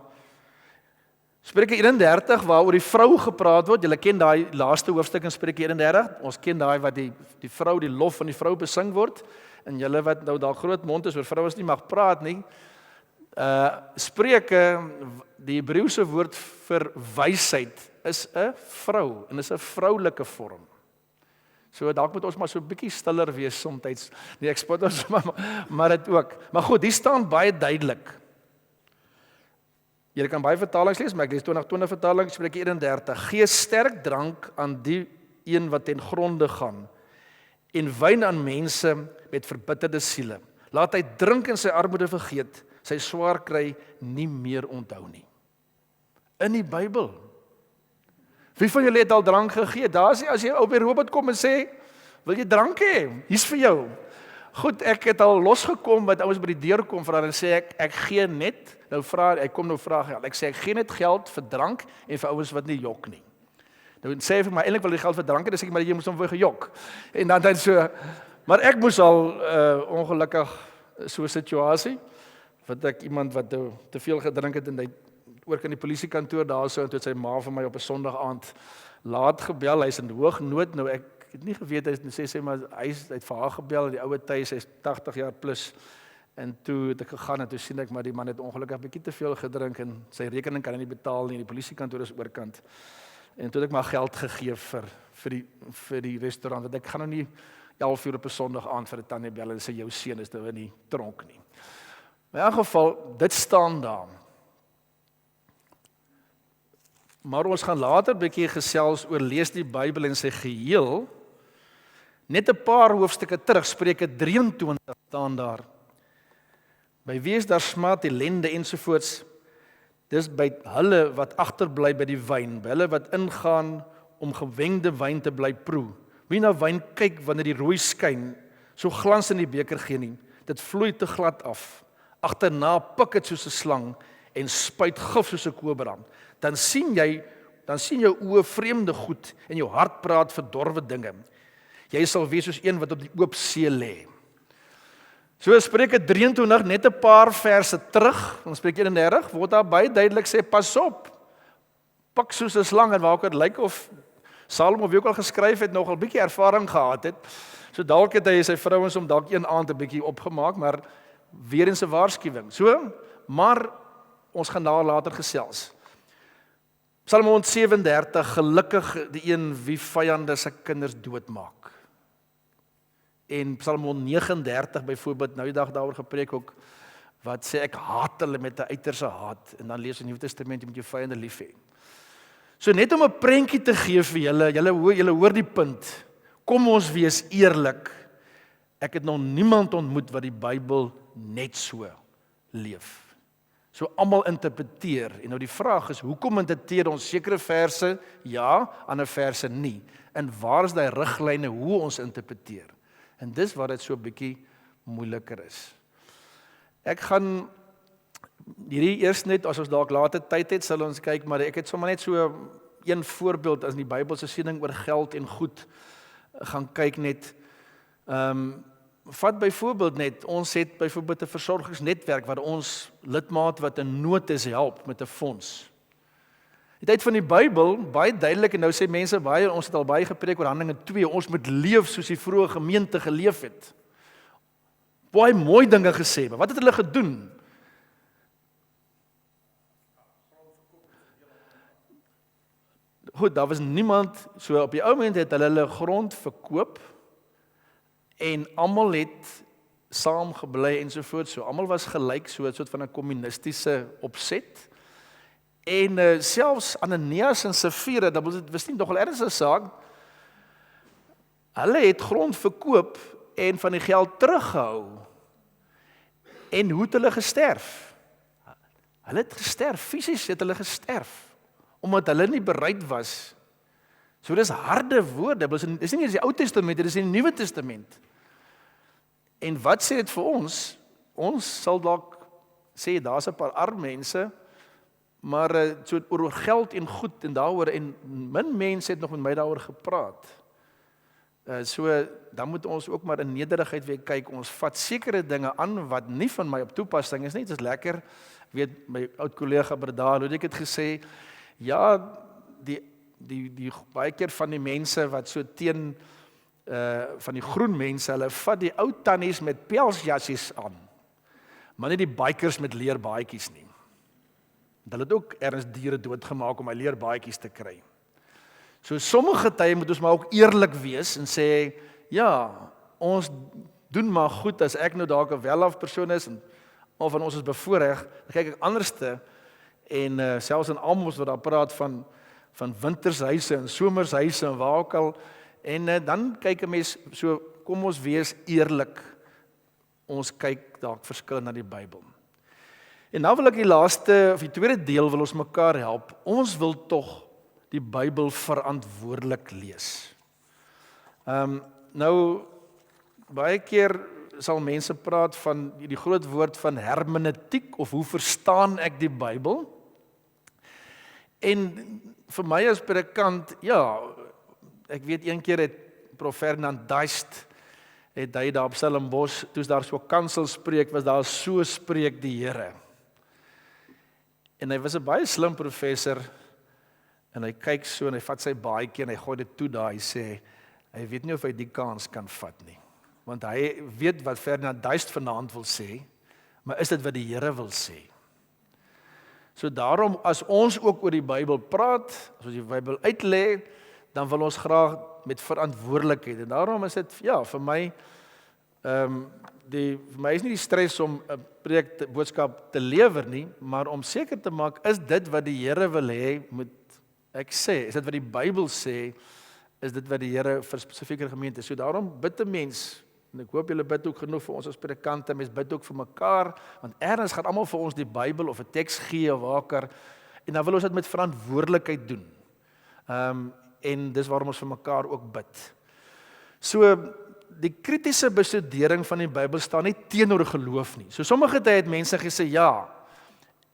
Spreuke 31, waaroor die vrou gepraat word, julle ken daai laaste hoofstuk in Spreuke 31, ons ken daai wat die vrou, die lof van die vrou besing word, en julle wat nou daar groot mond is, oor vrouens nie mag praat nie, Spreuke, die Hebreëse woord vir wysheid, is 'n vrou, en is 'n vroulike vorm. So dalk moet ons maar so 'n bietjie stiller wees soms, nie ek spot ons, maar dit ook. Maar goed, hier staan baie duidelik. Jy kan baie vertalings lees, maar ek lees 2020 vertaling, Spreuke 31. Gee sterk drank aan die een wat ten gronde gaan, en wyn aan mense met verbitterde siele. Laat hy drink en sy armoede vergeet, sy swaar kry nie meer onthou nie. In die Bybel. Wie van julle het al drank gegee? Daar is as jy op die robot kom en sê, wil jy drank hê? Hier's vir jou. Goed, ek het al losgekom met ouens by die deur kom vra en sê ek gee net, nou vra ek kom nou vra geld. Ek sê ek gee net geld vir drank en vir ouens wat nie jok nie. Nou sê hy vir my eintlik wil jy geld vir drank, en dan sê ek maar jy moes hom vir gejok. En dan so, maar ek moes al ongelukkig so 'n situasie wat ek iemand wat te veel gedrink het en hy oor kan die polisiekantoor daarso en toe het sy ma vir my op 'n Sondag aand laat gebel, hy's in hoognood, nou ek het nie geweet, hy sê maar hy het vir haar gebel, die oue tuis, hy's 80 jaar plus, en toe het ek gegaan en toe sien ek maar die man het ongelukkig bietjie te veel gedrink en sy rekening kan hy nie betaal nie, die polisiekantoor is oorkant, en toe het ek maar geld gegee vir die restaurant, want ek gaan nou nie 11 uur op 'n Sondag aand vir 'n tannie bel en sê jou seun is nou in die tronk nie. In elk geval, dit staan daar. Maar ons gaan later 'n bietjie gesels oor lees die Bybel in sy geheel. Net 'n paar hoofstukke terug, Spreuke 23 staan daar. By wie is daar smaad, ellende ensovoorts. Dis by hulle wat agterbly by die wyn, by hulle wat ingaan om gewengde wyn te bly proe. Wie na wyn kyk wanneer die rooi skyn, so glans in die beker gee nie. Dit vloei te glad af. Agterna pik dit soos 'n slang en spuit gif soos 'n kobra. Dan sien jou oë vreemde goed en jou hart praat verdorwe dinge. Jy sal wees soos een wat op die oop see lê. So Spreuke 23 net 'n paar verse terug, ons Spreuke 31 word daar baie duidelik sê pas op. Pik soos 'n slang en waar dit lyk of Salomo wie ook al geskryf het nogal bietjie ervaring gehad het. So dalk het hy sy vrouens om dalk een aand 'n bietjie opgemaak, maar weer eens 'n waarskuwing. So, maar ons gaan daar later gesels. Psalm 137, gelukkig die een wie vyande sy kinders doodmaak. En Psalm 139 byvoorbeeld, nou die dag daaroor gepreek ook, wat sê ek haat hulle met 'n uiterse haat, en dan lees in die Nuwe Testament jy moet jou vyande lief hê. So net om 'n prentjie te gee vir julle hoor die punt, kom ons wees eerlik, ek het nog niemand ontmoet wat die Bybel net so leef. So almal interpreteer, en nou die vraag is, hoekom interpreteer ons sekere verse ja, ander verse nie, en waar is die riglyne hoe ons interpreteer, en dis waar dit so 'n bietjie moeiliker is. Ek gaan hierdie eers net, as ons dalk later tyd het, sal ons kyk, maar ek het sommer net so een voorbeeld as in die Bybelse siening oor geld en goed gaan kyk net. Vat byvoorbeeld net, ons het byvoorbeeld 'n versorgingsnetwerk waar ons lidmaat wat in nood is help met 'n fonds. Die tyd van die Bybel, baie duidelik, en nou sê mense baie, ons het al baie gepreek oor Handelinge 2, ons moet leef soos die vroeë gemeente geleef het. Baie mooi dinge gesê, maar wat het hulle gedoen? Goed, daar was niemand, so op die ou moment het hulle grond verkoop, en almal het saam gebly en so voort, so almal was gelyk, so 'n soort van 'n kommunistiese opset. En selfs Ananias en Safira, dit was nie nogal ernstige saak, hulle het grond verkoop en van die geld teruggehou. En hoe het hulle gesterf? Hulle het gesterf, fisies het hulle gesterf, omdat hulle nie bereid was. So dis harde woorde, dis nie eens die Ou Testament, dit is die Nuwe Testament. En wat sê dit vir ons? Ons sal dalk sê, daar's 'n paar arme mense, maar so oor geld en goed en daaroor, en min mense het nog met my daaroor gepraat. So dan moet ons ook maar in nederigheid weer kyk, ons vat sekere dinge aan wat nie van my op toepassing is nie, dit is lekker, ek weet my oud kollega Bredalo het ek het gesê, ja, die baie keer van die mense wat so teen van die groen mense, hulle vat die ou tannies met pelsjassies aan, maar nie die bikers met leerbaadjies nie. Hulle het ook ergens diere doodgemaak om my leerbaadjies te kry. So sommige tye moet ons maar ook eerlik wees en sê, ja, ons doen maar goed, as ek nou dalk 'n welaf persoon is, en al van ons is bevoorreg, dan kyk ek anderste, en selfs in Amos wat daar praat van wintershuise en somershuise en waar ook al, en dan kyk 'n mens, so kom ons wees eerlik, ons kyk dalk verskil na die Bybel. En nou wil ek die laaste, of die tweede deel wil ons mekaar help, ons wil tog die Bybel verantwoordelik lees. Nou, baie keer sal mense praat van die groot woord van hermeneutiek, of hoe verstaan ek die Bybel? En vir my as predikant, ja, ek weet een keer het Prof Ferdinand Duist, het hy daar op Stellenbosch, toe daar so kansel spreek, was daar so spreek die Here. En hy was 'n baie slim professor, en hy kyk so, en hy vat sy baadjie, en hy gooi dit toe daar, hy sê, hy weet nie of hy die kans kan vat nie, want hy weet wat Ferdinand Duist vanaand wil sê, maar is dit wat die Here wil sê? So daarom, as ons ook oor die Bybel praat, as ons die Bybel uitlê, dan wil ons graag met verantwoordelikheid, en daarom is dit, ja, vir my, vir my is nie die stres om 'n boodskap te lewer nie, maar om seker te maak, is dit wat die Here wil hê, moet ek sê, is dit wat die Bybel sê, is dit wat die Here vir spesifieke gemeente, so daarom bid 'n mens, en ek hoop julle bid ook genoeg vir ons as predikante, mens bid ook vir mekaar, want ergens gaan almal vir ons die Bybel of 'n teks gee of waker, en dan wil ons dit met verantwoordelikheid doen. En dis waarom ons vir mekaar ook bid. So, die kritiese bestudering van die Bybel staan nie teenoor geloof nie. So sommige tye het mense gesê, ja,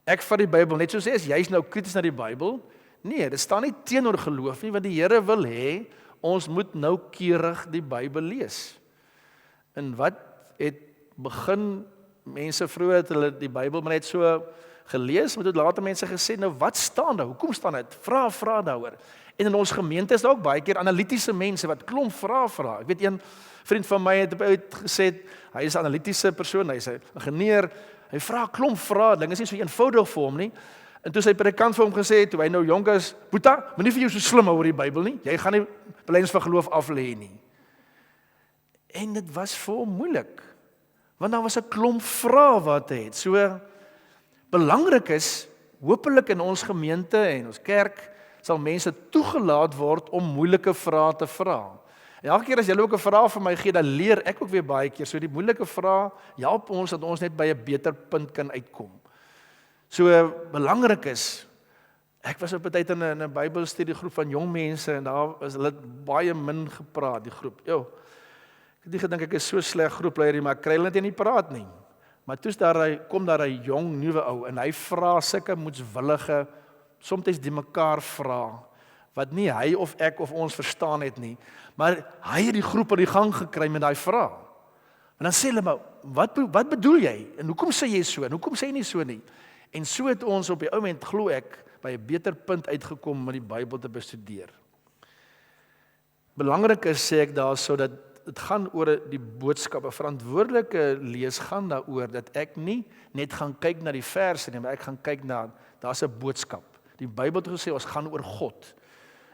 ek vat die Bybel net soos jy's nou krities na die Bybel. Nee, dit staan nie teenoor geloof nie, want die Here wil hê, ons moet noukeurig die Bybel lees. En wat het begin, mense vroeër het hulle die Bybel maar net so gelees, maar toe later mense gesê, nou wat staan daar, hoekom staan dit, vra daaroor. En in ons gemeente is daar ook baie keer analitiese mense wat klomp vra. Ek weet een vriend van my het gesê, hy is 'n analitiese persoon, hy is 'n ingenieur, hy vra klomp vrae, dinge is nie so eenvoudig vir hom nie. En toe sy predikant vir hom gesê, toe hy nou jonk is, Boeta, moenie vir jou so slim oor die Bybel nie, jy gaan nie belydenis van geloof af lê nie. En dit was vir hom moeilik, want daar was 'n klomp vrae wat hy het. So, belangrik is, hopelik in ons gemeente en ons kerk, sal mense toegelaat word om moeilike vrae te vra. En elke keer as jy ook 'n vraag vir my gee, dan leer ek ook weer baie keer. So die moeilike vrae help ons dat ons net by 'n beter punt kan uitkom. So belangrik is, ek was op 'n tyd in 'n Bybelstudiegroep van jong mense en daar was hulle baie min gepraat, die groep. Jo, ek het nie gedink ek is so sleg groepleier nie, maar ek kry hulle net nie praat nie. Maar toe kom daar 'n jong nuwe ou en hy vra sulke moedswillige, soms die mekaar vra wat nie hy of ek of ons verstaan het nie, maar hy het die groep aan die gang gekry met daai vraag. En dan sê hulle maar, wat bedoel jy? En hoekom sê jy so? En hoekom sê jy nie so nie? En so het ons op die ou moment, glo ek, by 'n beter punt uitgekom om die Bybel te bestudeer. Belangrik is, sê ek daar, so dat dit gaan oor die boodskap. 'n Verantwoordelike lees gaan daaroor dat ek nie net gaan kyk na die verse nie, maar ek gaan kyk na, daar's 'n boodskap. Die Bybel het gesê ons gaan oor God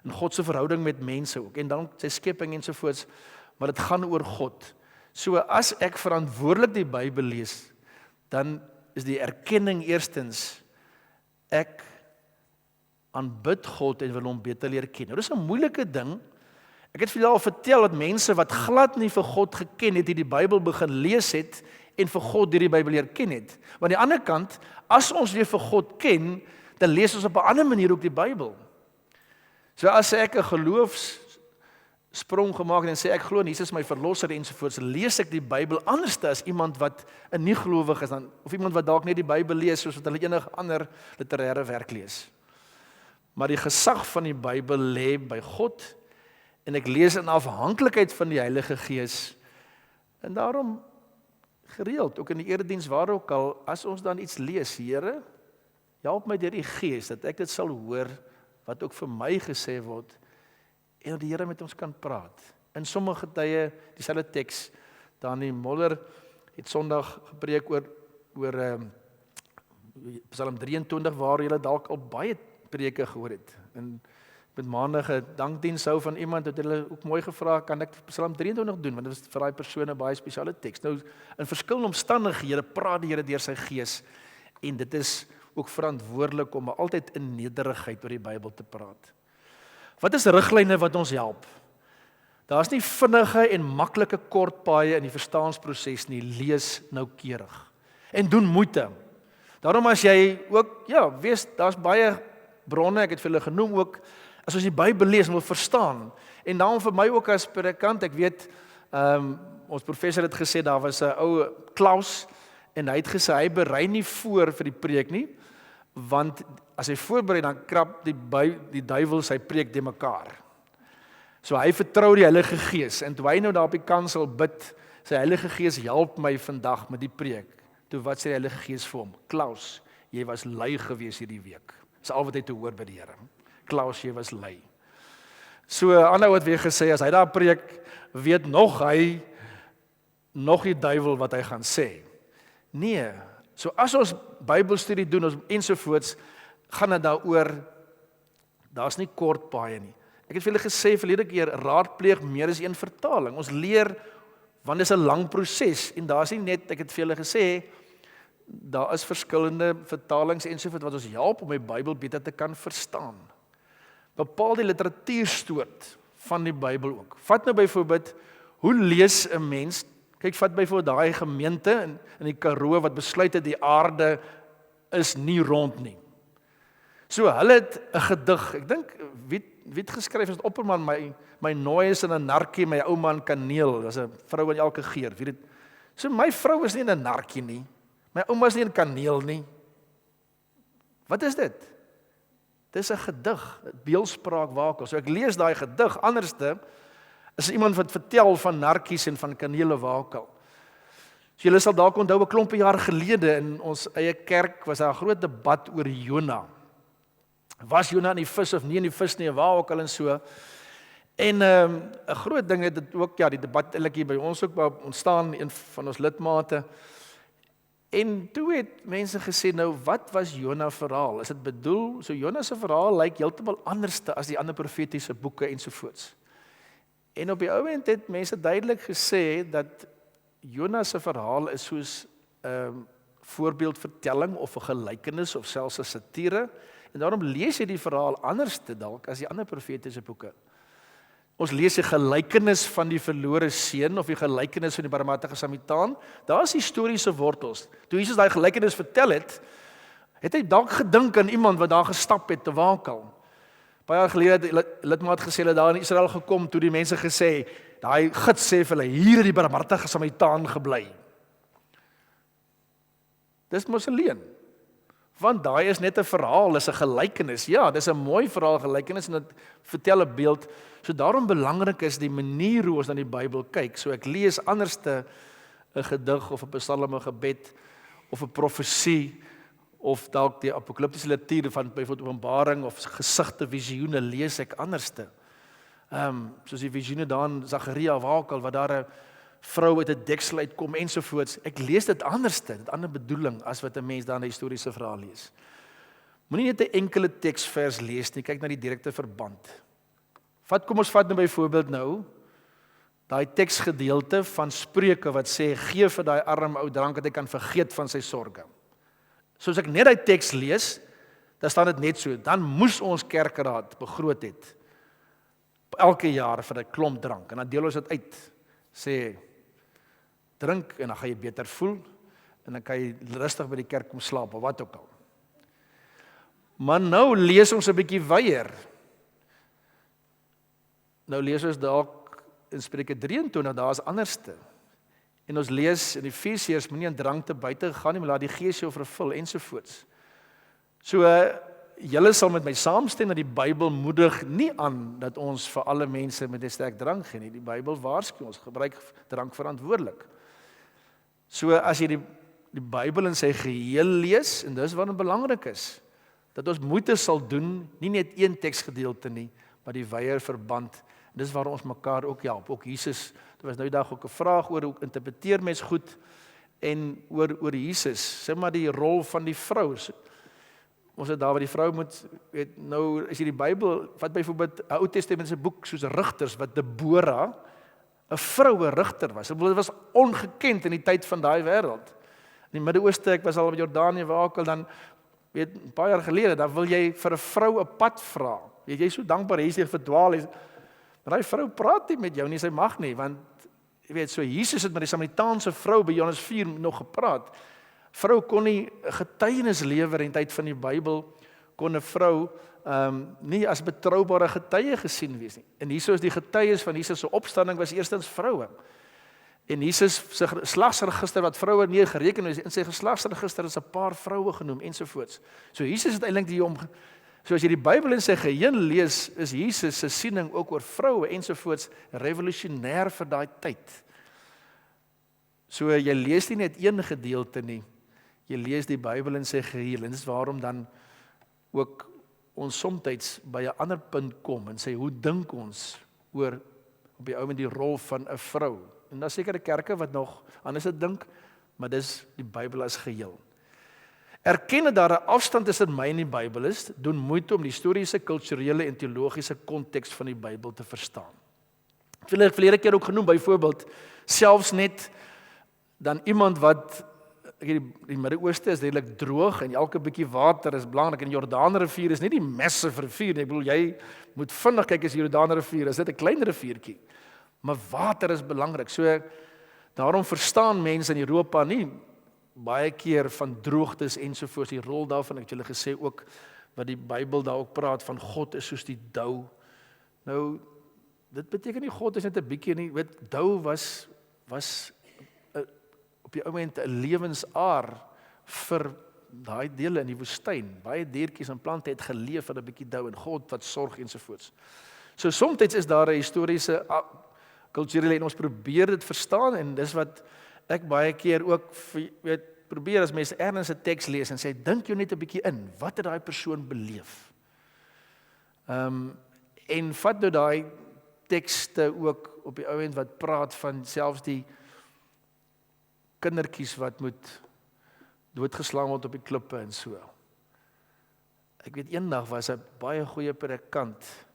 en God se verhouding met mense ook en dan sy skepping ensovoorts, maar dit gaan oor God. So as ek verantwoordelik die Bybel lees, dan is die erkenning eerstens ek aanbid God en wil hom beter leer ken. Nou dis 'n moeilike ding. Ek het vir julle al vertel dat mense wat glad nie vir God geken het, die Bybel begin lees het en vir God deur die Bybel leer ken het. Maar aan die ander kant, as ons weer vir God ken, dan lees ons op 'n ander manier ook die Bybel. So as ek 'n geloofssprong gemaak het en sê ek glo in Jesus my verlosser ensovoorts, lees ek die Bybel anders as iemand wat 'n nie gelowig is dan, of iemand wat dalk net die Bybel lees soos wat hulle enige ander literêre werk lees. Maar die gesag van die Bybel lê by God en ek lees in afhanklikheid van die Heilige Gees. En daarom gereeld, ook in die erediens waar ook al, as ons dan iets lees, Here, help my deur die Gees dat ek dit sal hoor wat ook vir my gesê word en dat die Here met ons kan praat. In sommige tye dieselfde teks, Dani Moller het Sondag gepreek oor Psalm 23 waar jy dalk al baie preke gehoor het. En met maandag 'n dankdiens hou van iemand het hulle ook mooi gevra, kan ek Psalm 23 doen, want dit is vir daai persoon 'n baie spesiale teks. Nou in verskillende omstandighede praat die Here deur sy Gees en dit is ook verantwoordelik om altyd in nederigheid oor die Bybel te praat. Wat is riglyne wat ons help? Daar's nie vinnige en maklike kort paaie in die verstaansproses nie. Lees noukeurig en doen moeite. Daarom as jy ook wees, daar's baie bronne, ek het vir hulle genoem ook, as ons die Bybel lees en wil verstaan. En daarom vir my ook as predikant, ek weet ons professor het gesê daar was 'n ou Klaus en hy het gesê hy berei nie voor vir die preek nie, want as hy voorberei dan krap die duiwel sy preek de mekaar. So hy vertrou die Heilige Gees en toe hy nou daar op die kansel bid, sy Heilige Gees help my vandag met die preek. Toe wat sê die Heilige Gees vir hom? Klaus, jy was lui gewees hierdie week. Dis al wat hy te hoor by die Here. Klaus, jy was lui. So aanhou het weer gesê, as hy daar preek, weet hy nog die duiwel wat hy gaan sê. Nee, so as ons Bybelstudie doen ensovoorts, gaan dit daaroor, daar's nie kort paaie nie. Ek het vir julle gesê verlede keer, raadpleeg meer as een vertaling. Ons leer, want dit is 'n lang proses, en daar's nie net, ek het vir julle gesê, daar is verskillende vertalings ensovoorts wat ons help om die Bybel beter te kan verstaan. Bepaal die literatuurstoot van die Bybel ook. Vat nou byvoorbeeld, hoe lees 'n mens? Kyk, vat byvoorbeeld daai gemeente in die Karoo wat besluit het die aarde is nie rond nie. So hulle het 'n gedig. Ek dink wie het geskryf is Opperman, my nooi is in 'n narkie, my ouma in kaneel. Daar's 'n vrou in elke geur. Wie dit? So my vrou is nie in 'n narkie nie. My ouma is nie in kaneel nie. Wat is dit? Dis 'n gedig, beeldspraak wakel. So ek lees daai gedig, anderste is iemand wat vertel van narkies en van kanele wakel. So julle sal dalk onthou 'n klompie jaar gelede in ons eie kerk was daar 'n groot debat oor Jona. Was Jona in die vis of nie in die vis nie, waar ook al en so. En 'n groot ding het dit ook, die debat eintlik hier by ons ook ontstaan, een van ons lidmate. En toe het mense gesê, nou wat was Jona verhaal? Is dit bedoel, so Jona se verhaal lyk heeltemal anderste as die ander profetiese boeke ensovoorts. En op die ou end het mense duidelik gesê dat Jona se verhaal is soos 'n voorbeeldvertelling of 'n gelykenis of selfs 'n satire. En daarom lees jy die verhaal anderste dalk as die ander profetiese boeke. Ons lees die gelykenis van die verlore seun of die gelykenis van die barmhartige Samaritaan. Daar is historiese wortels. Toe Jesus daai gelykenis vertel het, het hy dalk gedink aan iemand wat daar gestap het te wakel. Baie jaar gelede het lidmaat gesê dat daar in Israel gekom toe die mense gesê, daai gids sê vir hulle, hier het die barmhartige Samaritaan gebly. Dis mos 'n leuen. Want daai is net 'n verhaal, is 'n gelykenis. Ja, dis 'n mooi verhaal, gelykenis en dit vertel 'n beeld. So daarom belangrik is die manier hoe ons na die Bybel kyk. So ek lees anderste 'n gedig of 'n psalm, 'n gebed of 'n profesie of dalk die apokaliptiese literatuur van byvoorbeeld Openbaring of gesigte visioene lees ek anderste. Soos die visioene daar in Sagaria Wakel wat daar 'n vrou uit 'n deksel uitkom ensovoorts. Ek lees dit anderste, dit ander bedoeling as wat 'n mens dan 'n historiese verhaal lees. Moenie net 'n enkele teksvers lees nie, kyk na die direkte verband. Kom ons vat nou byvoorbeeld nou daai teksgedeelte van Spreuke wat sê gee vir daai arm ou drank dat hy kan vergeet van sy sorges. Soos ek net daai teks lees, dan staan dit net so. Dan moes ons kerkraad begroot het elke jaar vir 'n klomp drank en dan deel ons dit uit. Sê drink en dan gaan jy beter voel en dan kan jy rustig by die kerk kom slaap of wat ook al. Maar nou lees ons 'n bietjie weier. Nou lees ons dalk in Spreuke 23, daar is anderste. En ons lees in Efesiërs moenie aan drank te buite gaan nie, maar laat die Gees jou vervul ensovoorts. So julle sal met my saamstem dat die Bybel moedig nie aan dat ons vir alle mense met 'n sterk drank gee nie. Die Bybel waarsku ons gebruik drank verantwoordelik. So as jy die Bybel in sy geheel lees en dis wat belangrik is, dat ons moeite sal doen, nie net een teksgedeelte nie, maar die wyeer verband. Dis waar ons mekaar ook help. Ook Jesus, daar was nou die dag ook 'n vraag oor hoe interpreteer mens goed en oor Jesus. Sê maar die rol van die vrou. Ons het daar waar die vrou moet weet nou as jy die Bybel vat byvoorbeeld 'n Ou Testamentiese boek soos Rigters wat Debora 'n vroue rigter was. Dit was ongekend in die tyd van daai wêreld. In die Midde-Ooste, ek was al in Jordanië Wakel dan weet 'n paar jaar gelede, dan wil jy vir 'n vrou 'n pad vra. Jy is so dankbaar hy sê verdwaal is. Maar daai vrou praat nie met jou nie, sy mag nie want jy weet so Jesus het met die Samaritaanse vrou by Johannes 4 nog gepraat. Vrou kon nie getuienis lewer in die tyd van die Bybel, kon 'n vrou nie as betroubare getuie gesien wees nie. En hierso is die getuies van Jesus se opstanding was eerstens vroue. En Jesus se geslagsregister wat vroue nie gereken is, in sy geslagsregister is 'n paar vroue genoem ensovoorts. So Jesus het eintlik so as jy die Bybel in sy geheel lees, is Jesus se siening ook oor vroue ensovoorts revolusionêr vir daai tyd. So jy lees nie net een gedeelte nie, jy lees die Bybel in sy geheel en dis waarom dan ook ons soms by 'n ander punt kom en sê hoe dink ons oor op die ou met die rol van 'n vrou. En daar sekere kerke wat nog anders dink, maar dis die Bybel as geheel. Erken dat daar 'n afstand tussen my en die Bybel is, doen moeite om die historiese, kulturele en teologiese konteks van die Bybel te verstaan. Ek het verlede keer ook genoem byvoorbeeld selfs net dan iemand wat die Midde-Ooste is redelik droog en elke bietjie water is belangrik en die Jordaanrivier is nie die massive rivier nie. Ek bedoel jy moet vinnig kyk as die Jordaanrivier is dit 'n klein riviertjie. Maar water is belangrik. So daarom verstaan mense in Europa nie baie keer van droogtes ensovoorts die rol daarvan. Ek het julle gesê ook wat die Bybel daar ook praat van God is soos die dou. Nou dit beteken nie God is net 'n bietjie nie, weet dou was op die ou moment 'n lewensaar vir daai dele in die woestyn. Baie diertjies en plante het geleef van 'n bietjie dou en God wat sorg ensovoorts. So soms is daar 'n historiese kulturele en ons probeer dit verstaan en dis wat ek baie keer ook weet probeer as mense ergens 'n teks lees en sê dink jou net 'n bietjie in, wat het daai persoon beleef? En vat nou daai tekste ook op die ou end wat praat van selfs die kindertjies wat moet doodgeslaan word op die klippe en so. Ek weet eendag was 'n baie goeie predikant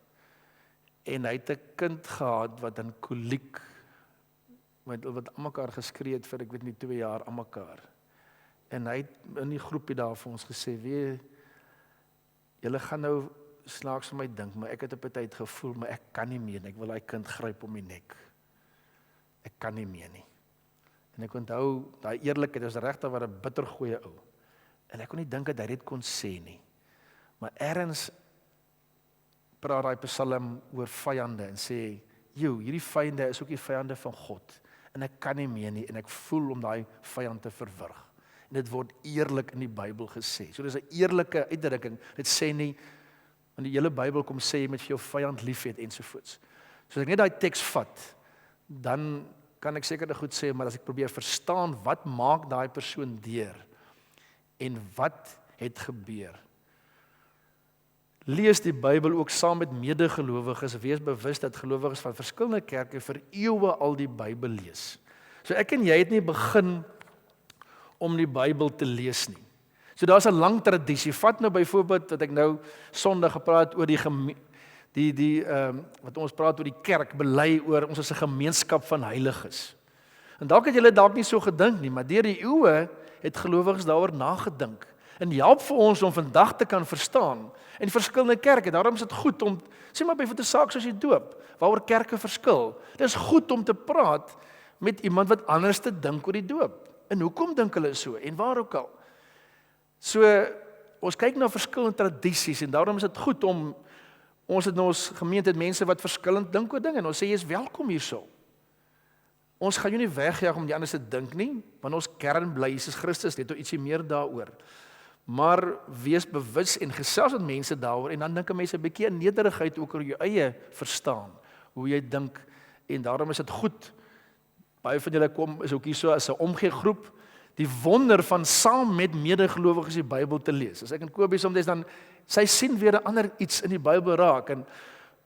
en hy het 'n kind gehad wat in koliek wat almekaar geskree het vir ek weet nie 2 jaar almekaar. En hy het in die groepie daar vir ons gesê, "Wie julle gaan nou snaaks vir my dink, maar ek het op 'n tyd gevoel, maar ek kan nie meer nie. Ek wil daai kind gryp om die nek. Ek kan nie meer nie." En ek onthou daai eerlikheid, dit was regtig wat 'n bittergoeie ou. En ek kon nie dink dat hy dit kon sê nie. Maar ergens praat daai Psalm oor vyande en sê, "Jo, hierdie vyande is ook die vyande van God. En ek kan nie meer nie en ek voel om daai vyand te verwrig." En dit word eerlik in die Bybel gesê. So dis 'n eerlike uitdrukking. Dit sê nie, in die hele Bybel kom sê jy moet vir jou vyand lief hê ensovoorts. So as ek net daai teks vat, dan kan ek seker goed sê, maar as ek probeer verstaan, wat maak daai persoon deur? En wat het gebeur? Lees die Bybel ook saam met medegelowiges, wees bewus dat gelowiges van verskillende kerke vir eeue al die Bybel lees. So ek en jy het nie begin om die Bybel te lees nie. So daar's 'n lang tradisie. Vat nou byvoorbeeld wat ek nou Sondag gepraat oor wat ons praat oor die kerk, bely oor ons as 'n gemeenskap van heiliges. En dalk het julle dalk nie so gedink nie, maar deur die eeue het gelowiges daaroor nagedink. En help vir ons om vandag te kan verstaan en verskillende kerke. Daarom is dit goed om, sê maar byvoorbeeld 'n saak soos die doop, waaroor kerke verskil. Dit is goed om te praat met iemand wat anders te dink oor die doop. En hoekom dink hulle so en waar ook al. So ons kyk na verskillende tradisies en daarom is dit goed om ons het in ons gemeente mense wat verskillend dink oor dinge en ons sê jy is welkom hierso. Ons gaan jou nie wegjaag om die anders te dink nie, want ons kern bly Jesus Christus, net ietsie meer daaroor. Maar wees bewus en gesels met mense daaroor en dan dink 'n mens 'n bietjie in nederigheid ook oor jou eie verstaan, hoe jy dink en daarom is dit goed. Baie van julle kom is ook hier so as 'n omgee groep, die wonder van saam met medegelowiges die Bybel te lees. As ek in Kobie soms dan sy sien weer 'n ander iets in die Bybel raak en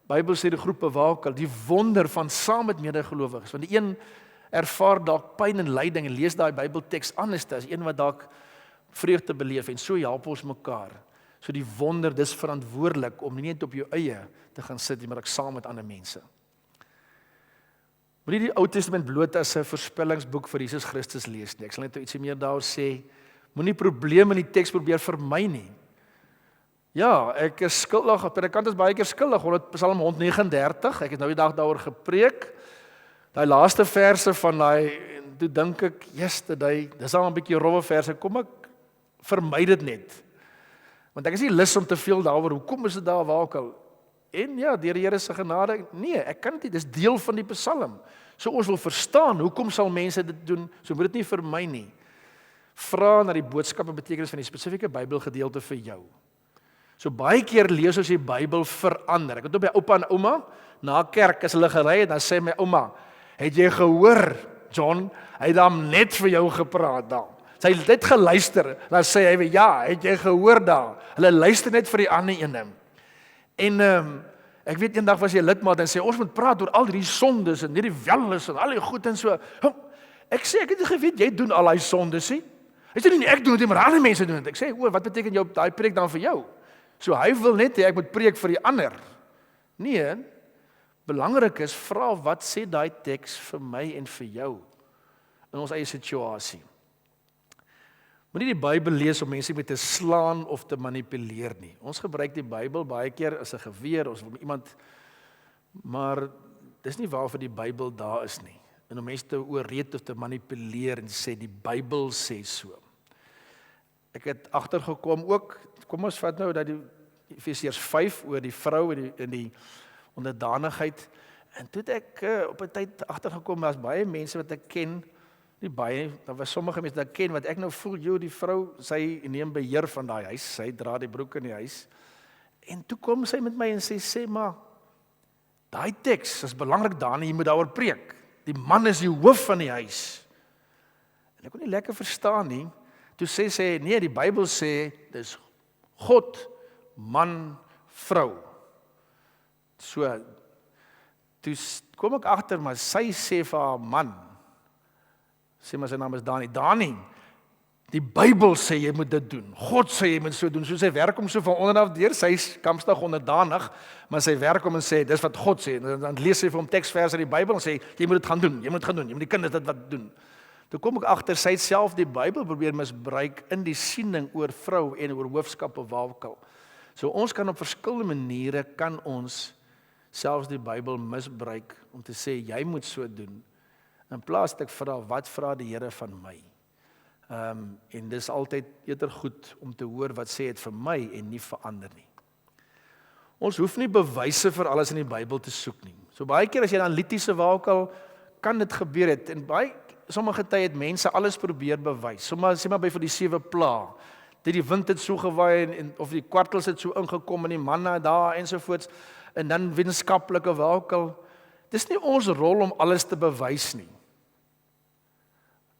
Bybel sê die groep bewakel, die wonder van saam met medegelowiges. Want die een ervaar dalk pyn en lyding en lees daai Bybelteks anders as een wat dalk vreugde beleef en so help ons mekaar. So die wonder, dis verantwoordelik om nie net op jou eie te gaan sit nie, maar ook saam met ander mense. Moenie die Ou Testament bloot as 'n voorspellingsboek vir Jesus Christus lees nie. Ek sal net ietsie meer daaroor sê. Moenie probleme in die teks probeer vermy nie. Ja, ek is skuldig, predikant is baie keer skuldig, omdat Psalm 139, ek het nou die dag daaroor gepreek, daai laaste verse van daai, toe dink ek, yesterday, dis al 'n bietjie rowwe verse, kom ek vermy dit net. Want ek is nie lus om te veel daaroor, hoekom is dit daar waar ook al? En ja, deur die Here se genade, nee, ek kan dit nie, dis deel van die Psalm. So ons wil verstaan, hoekom sal mense dit doen, so moet dit nie vermy nie. Vra na die boodskap en betekenis van die spesifieke Bybelgedeelte vir jou. So baie keer lees ons die Bybel verander. Ek het op by oupa en ouma, na kerk as hulle gery het, dan sê my ouma, het jy gehoor, John, hy het dan net vir jou gepraat daar. Sy het net geluister, dan sê hy, ja, het jy gehoor daar. Hulle luister net vir die ander ene. En ek weet eendag was jy lidmaat en sê, ons moet praat oor al die sondes en hierdie welles en al die goed en so. Ek sê, ek het nie geweet, jy doen al die sondes, nie. Hy sê nie, ek doen dit, maar ander mense doen dit. Ek sê, wat beteken jou daai preek dan vir jou? So hy wil net hê ek moet preek vir die ander. Nee, belangrik is, vra wat sê daai teks vir my en vir jou in ons eie situasie. Moenie die Bybel lees om mense mee te slaan of te manipuleer nie. Ons gebruik die Bybel baie keer as 'n geweer, ons wil iemand, maar dis nie waarvoor die Bybel daar is nie. En om mense te oorreed of te manipuleer en sê die Bybel sê so. Ek het agtergekom ook, kom ons vat nou dat die Efesiërs 5 oor die vrou en die onderdanigheid. En toe het ek op 'n tyd agtergekom, daar's baie mense wat ek ken, nie baie, daar was sommige mense wat ek ken wat ek nou voel, joh, die vrou, sy neem beheer van daai huis, sy dra die broek in die huis. En toe kom sy met my en sê maar daai teks is belangrik daarin, jy moet daaroor preek. Die man is die hoof van die huis. En ek kon nie lekker verstaan nie. Toe sê sy, nee, die Bybel sê, dis God, man, vrou. So, toe kom ek agter, maar sy sê vir haar man, sê maar sy naam is Dani, Dani, die Bybel sê jy moet dit doen, God sê jy moet so doen, so sy werk om so van onderaf deur, sy is kamstig onderdanig, maar sy werk om en sê, dis wat God sê, en dan lees sy vir hom teksverse in die Bybel en sê, jy moet dit gaan doen, jy moet die kinders dit wat doen. Toe kom ek agter, sy het self die Bybel probeer misbruik in die siening oor vrou en oor hoofskappe wakel. So ons kan op verskillende maniere, kan ons selfs die Bybel misbruik om te sê, jy moet so doen. In plaas dat ek vra, wat vra die Here van my? En dis altyd eerder goed om te hoor wat sê het vir my en nie vir ander nie. Ons hoef nie bewyse vir alles in die Bybel te soek nie. So baie keer as jy dan analitiese wakel, kan dit gebeur het, en baie sommige tye het mense alles probeer bewys. Sê maar by vir die 7 pla. Die wind het so gewaai of die kwartels het so ingekom in die manna daar ensovoorts en dan wetenskaplike welkel. Dis nie ons rol om alles te bewys nie.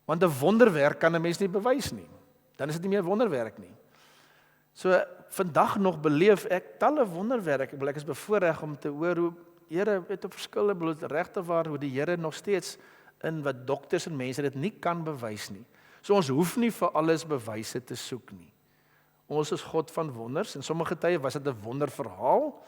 Want 'n wonderwerk kan 'n mens nie bewys nie. Dan is dit nie meer wonderwerk nie. So vandag nog beleef ek talle wonderwerke. Ek is bevoorreg om te hoor hoe Here het op verskillende bloot regte waar hoe die Here nog steeds in wat dokters en mense dit nie kan bewys nie. So ons hoef nie vir alles bewyse te soek nie. Ons is God van wonders en sommige tye was dit 'n wonderverhaal.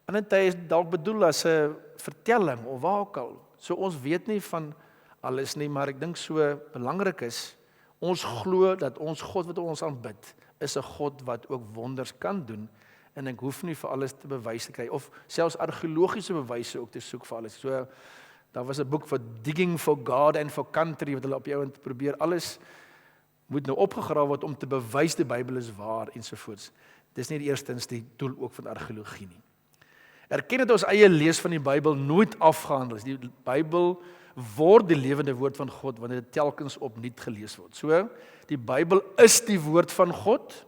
Ander tye is dalk bedoel as 'n vertelling of waar ook al. So ons weet nie van alles nie, maar ek dink so belangrik is ons glo dat ons God wat ons aanbid is 'n God wat ook wonders kan doen en ek hoef nie vir alles te bewys te kry of selfs argeologiese bewyse ook te soek vir alles. So daar was 'n boek vir Digging for God and for Country wat hulle op jou te probeer alles moet nou opgegrawe word om te bewys die Bybel is waar ensovoorts. Dis nie eerstens die doel ook van argeologie nie. Erken dat ons eie lees van die Bybel nooit afgehandel is. Die Bybel word die lewende woord van God wanneer dit telkens opnuut gelees word. So, die Bybel is die woord van God,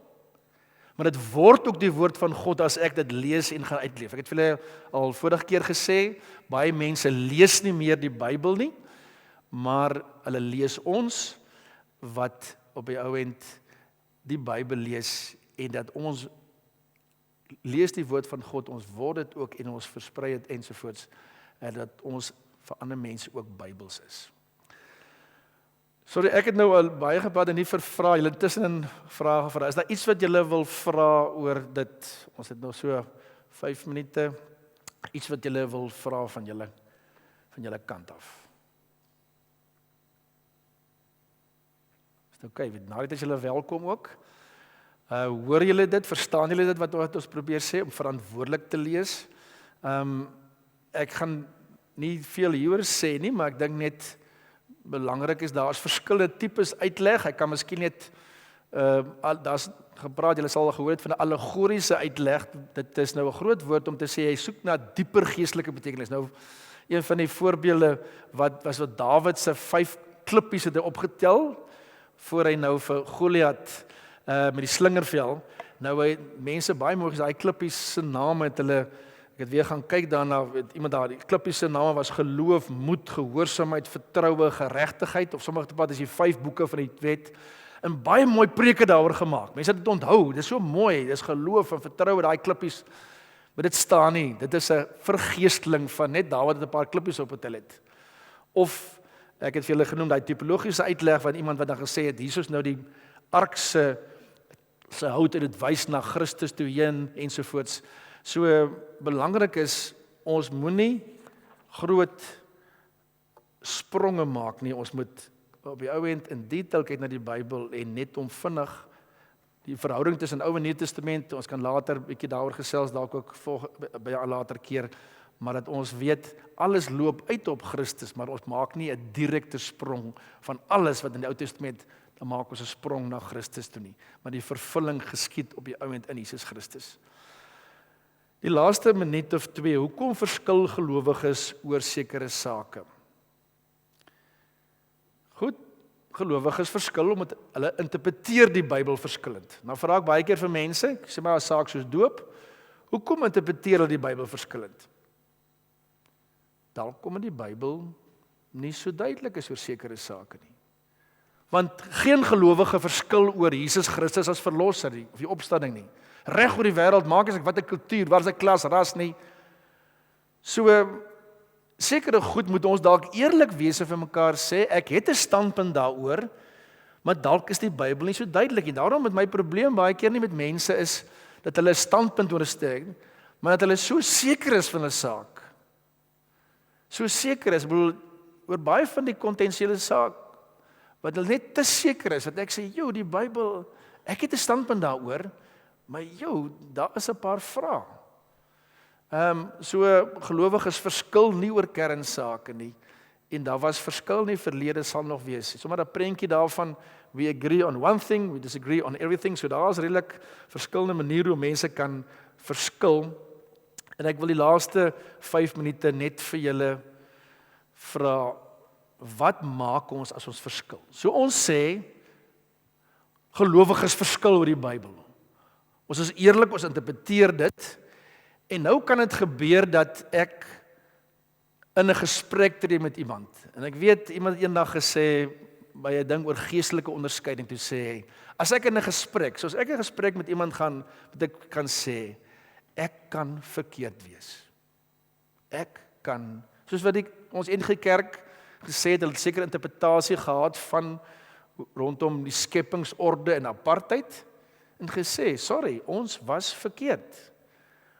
maar dit word ook die woord van God as ek dit lees en gaan uitleef. Ek het vir julle al vorige keer gesê, baie mense lees nie meer die Bybel nie, maar hulle lees ons wat op die ou end die Bybel lees en dat ons lees die woord van God, ons word dit ook en ons versprei dit ensovoorts en dat ons vir ander mense ook Bybels is. Sorry, ek het nou al baie gepraat en nie vra, julle intussen vrae gevra. Is daar iets wat julle wil vra oor dit? Ons het nog so 5 minute. Iets wat julle wil vra van julle kant af. Is dit oké? Nou dit is julle welkom ook. Hoor julle dit? Verstaan julle dit wat ons probeer sê om verantwoordelik te lees? Ek gaan nie veel hieroor sê nie, maar ek dink net belangrik is daar is verskillende tipes uitleg. Ek kan miskien net daar's gepraat, julle sal gehoor het van 'n allegoriese uitleg. Dit is nou 'n groot woord om te sê hy soek na dieper geestelike betekenis. Nou een van die voorbeelde wat Dawid se 5 klippies het hy opgetel voor hy nou vir Goliat met die slingervel. Nou hy mense baie mooi gesê daai klippies se name het hulle ek het weer gaan kyk daarna, iemand daar, die klippies se name was geloof, moed, gehoorsaamheid, vertroue, geregtigheid, of sommige pad is die 5 boeke van die wet, en baie mooi preke daaroor gemaak. Mense het dit onthou, dit is so mooi, dit is geloof en vertroue, daai klippies, maar dit staan nie, dit is 'n vergeesteling van net daar wat het 'n paar klippies op het. Of, ek het vir julle genoem, daai tipologiese uitleg van iemand wat dan gesê het, hier is nou die ark se hout en dit wys na Christus toe heen, ensovoorts. So belangrik is, ons moenie groot spronge maak nie, ons moet op die ou end in detail kyk na die Bybel en net om vinnig die verhouding tussen Ou en Nuwe Testament, ons kan later 'n bietjie daaroor gesels, dalk ook by 'n later keer, maar dat ons weet, alles loop uit op Christus, maar ons maak nie 'n direkte sprong van alles wat in die Ou Testament, dan maak ons 'n sprong na Christus toe nie, maar die vervulling geskied op die ou end in Jesus Christus. Die laaste minuut of 2, hoekom verskil gelowiges oor sekere sake? Goed, gelowiges verskil omdat hulle interpreteer die Bybel verskillend. Nou vra ek baie keer vir mense, ek sê maar 'n saak soos doop, hoekom interpreteer hulle die Bybel verskillend? Dalk omdat die Bybel nie so duidelik is oor sekere sake nie. Want geen gelowige verskil oor Jesus Christus as verlosser nie, of die opstanding nie. Reg oor die wêreld, maak as ek wat 'n kultuur, waar is 'n klas, ras nie. So sekere goed moet ons dalk eerlik wees en vir mekaar sê, ek het 'n standpunt daaroor, maar dalk is die Bybel nie so duidelik nie. Daarom met my probleem baie keer nie met mense is dat hulle 'n standpunt oorsteek, maar dat hulle so seker is van 'n saak. So seker is, bedoel oor baie van die kontensiële saak wat hulle net te seker is, dat ek sê, "Jo, die Bybel, ek het 'n standpunt daaroor, maar daar is 'n paar vrae." So gelowiges verskil nie oor kernsake nie, en daar was verskil nie, verlede sal nog wees. Sommige 'n prentjie daarvan, we agree on one thing, we disagree on everything, so daar is redelik verskillende maniere hoe mense kan verskil, en ek wil die laaste 5 minute net vir julle vra, wat maak ons as ons verskil? So ons sê, gelowiges verskil oor die Bybel. Ons is eerlik, ons interpreteer dit, en nou kan dit gebeur dat ek in 'n gesprek tree met iemand, en ek weet, iemand het eendag gesê, by 'n ding oor geestelike onderskeiding, toe sê hy, as ek in 'n gesprek, soos ek 'n gesprek met iemand gaan, wat ek kan sê, ek kan verkeerd wees. Ek kan, soos wat ons NG Kerk gesê het, hulle het sekere interpretasie gehad van rondom die skepingsorde en apartheid, en gesê, sorry, ons was verkeerd.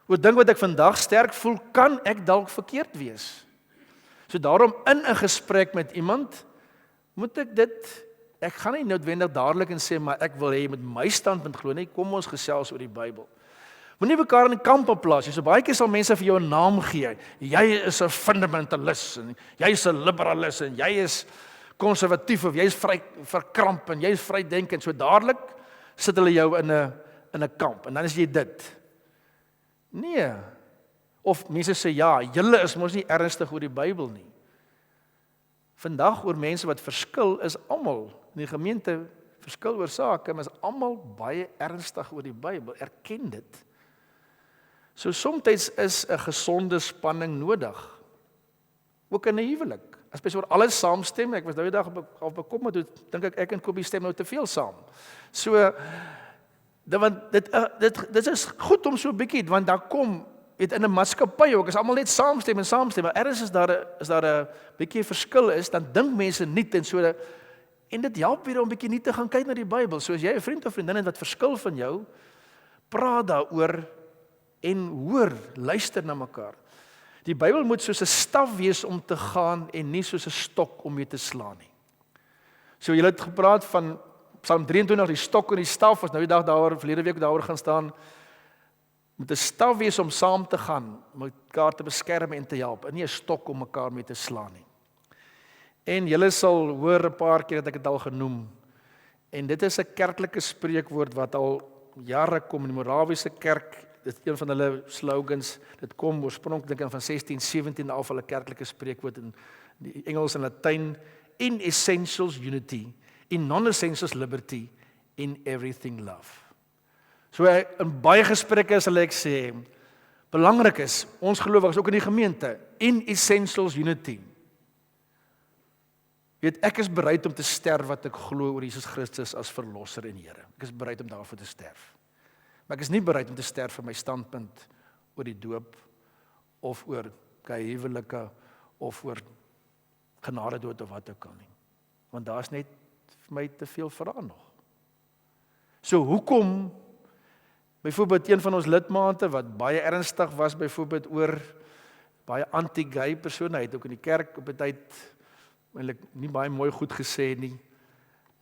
Oor ding wat ek vandag sterk voel, kan ek dalk verkeerd wees. So daarom in 'n gesprek met iemand, moet ek gaan nie noodwendig dadelik en sê, maar ek wil hê jy moet my standpunt glo nie, kom ons gesels oor die Bybel. Moenie mekaar in die kampe plaas nie. So baie keer sal mense vir jou 'n naam gee. Jy is 'n fundamentalis en jy is 'n liberalis en jy is konservatief of jy is vry verkramp en jy is vrydenkend. So dadelik sit hulle jou in 'n kamp en dan is jy dit. Nee. Of mense sê ja, julle is mos nie ernstig oor die Bybel nie. Vandag oor mense wat verskil is almal in die gemeente verskil oor sake, maar is almal baie ernstig oor die Bybel. Erken dit. So soms is 'n gesonde spanning nodig. Ook in 'n huwelik. As mens oor alles saamstem, ek was nou die dag op bekommerd, toe dink ek en Kobie stem nou te veel saam. So want dit is goed om so 'n bietjie, want daar kom in 'n maatskappy ook, as almal net saamstem, maar ergens is daar 'n bietjie verskil is, dan dink mense nie en so, en dit help weer om bietjie nie te gaan kyk na die Bybel. So as jy 'n vriend of vriendin het wat verskil van jou, praat daaroor en hoor, luister na mekaar. Die Bybel moet soos 'n staf wees om te gaan en nie soos 'n stok om mee te slaan nie. So julle het gepraat van Psalm 23, die stok en die staf, was nou die dag daaroor, verlede week daaroor gaan staan, moet 'n staf wees om saam te gaan, om mekaar te beskerm en te help, en nie 'n stok om mekaar mee te slaan nie. En julle sal hoor 'n paar keer dat ek dit al genoem, en dit is 'n kerklike spreekwoord wat al jare kom in die Morawiese kerk, dit is een van hulle slogans, dit kom oorspronklik van 1617 af, hulle kerklike spreekwoord in die Engels en Latyn, in essentials unity, in non-essentials liberty, in everything love. So in baie gesprekke sal ek sê, belangrik is, ons gelowiges ook in die gemeente, in essentials unity. Weet, ek is bereid om te sterf wat ek glo oor Jesus Christus as verlosser en Here. Ek is bereid om daarvoor te sterf. Maar ek is nie bereid om te sterf vir my standpunt oor die doop, of oor huwelike, of oor genadedood of wat ook al nie. Want daar is net vir my te veel vrae nog. So hoekom, byvoorbeeld een van ons lidmate, wat baie ernstig was, byvoorbeeld oor baie anti-gay persone, hy het ook in die kerk op 'n tyd, eintlik nie baie mooi goed gesê nie,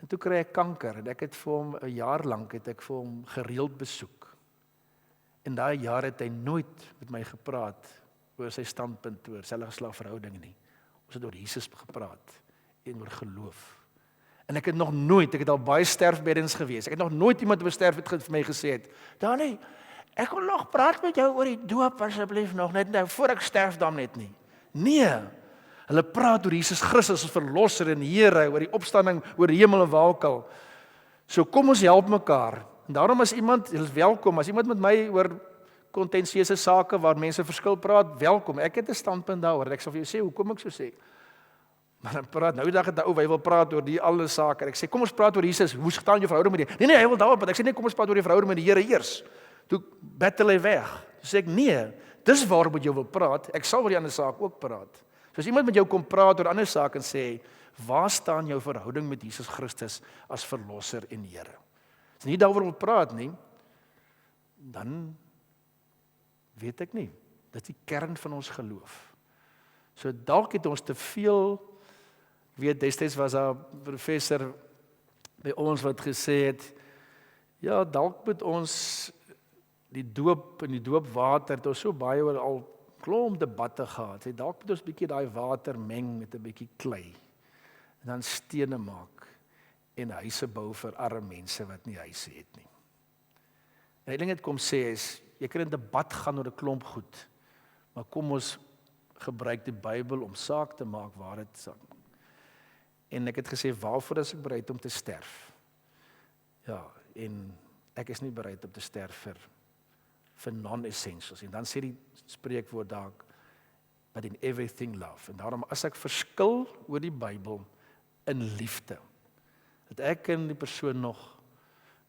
en toe kry ek kanker, en ek het vir hom 'n jaar lank, het ek vir hom gereeld besoek, en daai jaar het hy nooit met my gepraat, oor sy standpunt, oor selfgeslagverhouding nie, ons het oor Jesus gepraat, en oor geloof, en ek het al baie sterfbeddens gewees, ek het nog nooit iemand wat sterf het vir my gesê het, Danie, ek wil nog praat met jou oor die doop, asseblief nog, net nou, voor ek sterf dan net nie. Nee, hulle praat oor Jesus Christus as verlosser en Here, oor die opstanding, oor die hemel en walkal. So kom ons help mekaar, en daarom as iemand, jy is welkom, as iemand met my oor kontensieuse sake, waar mense verskil praat, welkom, ek het 'n standpunt daaroor, ek sal vir jou sê, hoekom ek so sê. Maar dan praat, nou die dag het hy wil praat oor die alle sake, en ek sê, kom ons praat oor Jesus, hoe staan jou verhouding met die, nee, hy wil daarop, ek sê, nee, kom ons praat oor die verhouding met die Here eers, toe battle hy weg, toe sê ek, nee, dis waarom met jou wil praat, ek sal oor die ander saak ook praat, so as iemand met jou kom praat oor ander saak en sê, waar staan jou verhouding met Jesus Christus as verlosser en Here, as nie daaroor wil praat nie, dan weet ek nie, dit is die kern van ons geloof, so dalk het ons te veel, weet, destyds was daar 'n professor by ons wat gesê het, ja, dalk moet ons die doop en die doopwater, het ons so baie oor al klomp debatte gehad, het dalk moet ons bietjie daai water meng met 'n bietjie klei, en dan stene maak, en huise bou vir arme mense wat nie huise het nie. En die ding het kom sê is, jy kan in debat gaan oor 'n klomp goed, maar kom ons gebruik die Bybel om saak te maak waar dit saak. En ek het gesê, waarvoor is ek bereid om te sterf? Ja, en ek is nie bereid om te sterf vir non-essentials. En dan sê die spreekwoord daar, but in everything love. En daarom as ek verskil oor die Bybel in liefde, dat ek en die persoon nog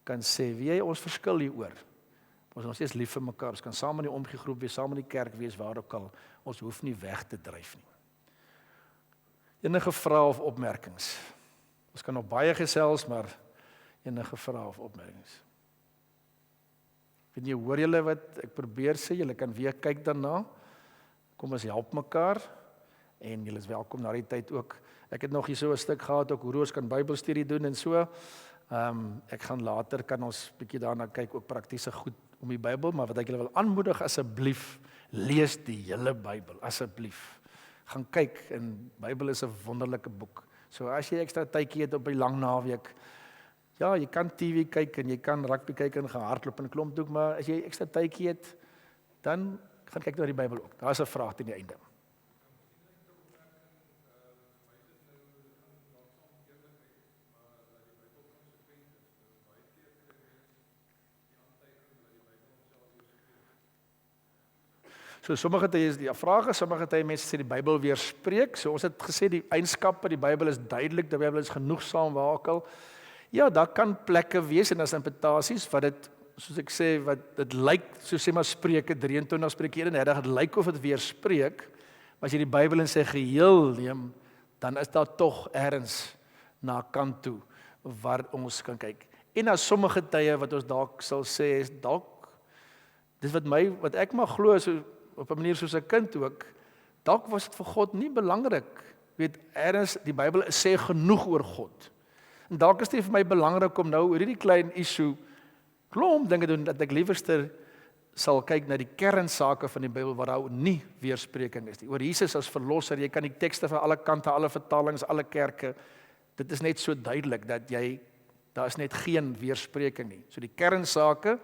kan sê, wie jy ons verskil hieroor, ons is nog steeds lief vir mekaar, ons kan saam in die omgiegroep wees, saam in die kerk wees, waar ook al, ons hoef nie weg te dryf nie. Enige vrae of opmerkings? Ons kan nog baie gesels, maar enige vrae of opmerkings? Weet nie, hoor julle wat ek probeer sê, julle kan weer kyk daarna, kom ons help mekaar, en julle is welkom na die tyd ook. Ek het nog hier so 'n stuk gehad, ook hoe ons kan Bybelstudie doen en so. Ek gaan later, kan ons bietjie daarna kyk, ook praktiese goed om die Bybel, maar wat ek julle wil aanmoedig, asseblief, lees die hele Bybel, asseblief. Gaan kyk, en Bybel is 'n wonderlike boek. So as jy ekstra tydjie het op die lang naweek, ja, jy kan TV kyk, en jy kan rugby kyk, en gaan hardloop en klomp doen, maar as jy ekstra tydjie het, dan gaan kyk na die Bybel ook. Daar is 'n vraag teen die einde. So sommige tye is die vrae, sommige tye mense sê die Bybel weerspreek. So ons het gesê die eienskappe, die Bybel is duidelik, die Bybel is genoegsaam, waar ook al. Ja, daar kan plekke wees en as interpretasies wat dit, soos ek sê, wat dit lyk, so sê maar Spreuke 23, Spreuke 31, dit lyk of dit weerspreek, maar as jy die Bybel in sy geheel neem, dan is daar tog ergens na kant toe waar ons kan kyk. En na sommige tye wat ons dalk sal sê is dalk dis wat ek maar glo, so op 'n manier soos 'n kind ook, dalk was dit vir God nie belangrik. Weet, ergens die Bybel sê genoeg oor God. En dalk is dit vir my belangrik om nou oor hierdie klein issue klomp dinge doen, dat ek liewerster sal kyk na die kernsake van die Bybel waar daar nie weerspreking is nie. Oor Jesus as verlosser, jy kan die tekste van alle kante, alle vertalings, alle kerke, dit is net so duidelik dat daar is net geen weerspreking nie. So die kernsake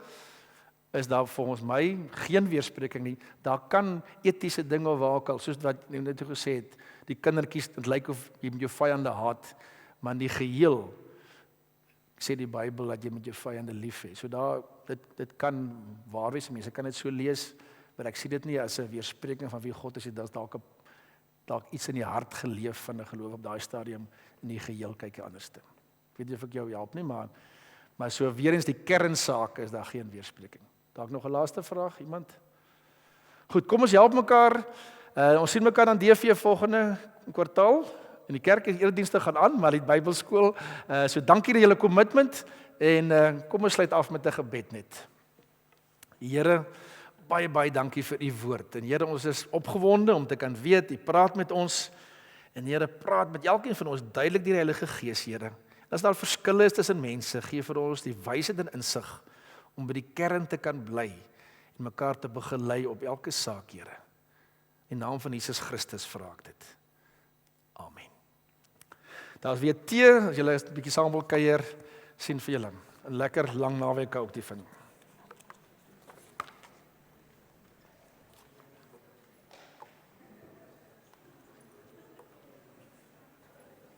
is daar volgens my geen weerspreking nie. Daar kan etiese dinge of waar ook al, soos wat jy net gesê het, die kindertjies, dit lyk of jy met jou vyande haat, maar in die geheel sê die Bybel dat jy met jou vyande lief hê. So dit kan waar wees, mense kan dit so lees, maar ek sien dit nie as 'n weerspreking van wie God is, dit is dalk iets in die hart geleef van 'n geloof op daai stadium, in die geheel kyk jy anderste. Ek weet nie of ek jou help nie, maar so weer eens die kernsaak is daar geen weerspreking. Dalk nog 'n laaste vraag, iemand? Goed, kom ons help mekaar. Ons sien mekaar aan DV volgende kwartaal. In die kerk is eredienste gaan aan, maar die Bybelskool. So dankie vir julle kommitment en kom ons sluit af met 'n gebed net. Here, baie baie dankie vir u woord. En Here, ons is opgewonde om te kan weet u praat met ons. En Here, praat met elkeen van ons duidelik deur die Heilige Gees, Here. As daar verskille is tussen mense, gee vir ons die wysheid en insig om by die kern te kan bly en mekaar te begelei op elke saak, Here. In naam van Jesus Christus vra ek dit. Amen. Daar is weer tee, as julle 'n bietjie saam wil kuier, sien vir julle. 'n lekker lang naweek ook die van.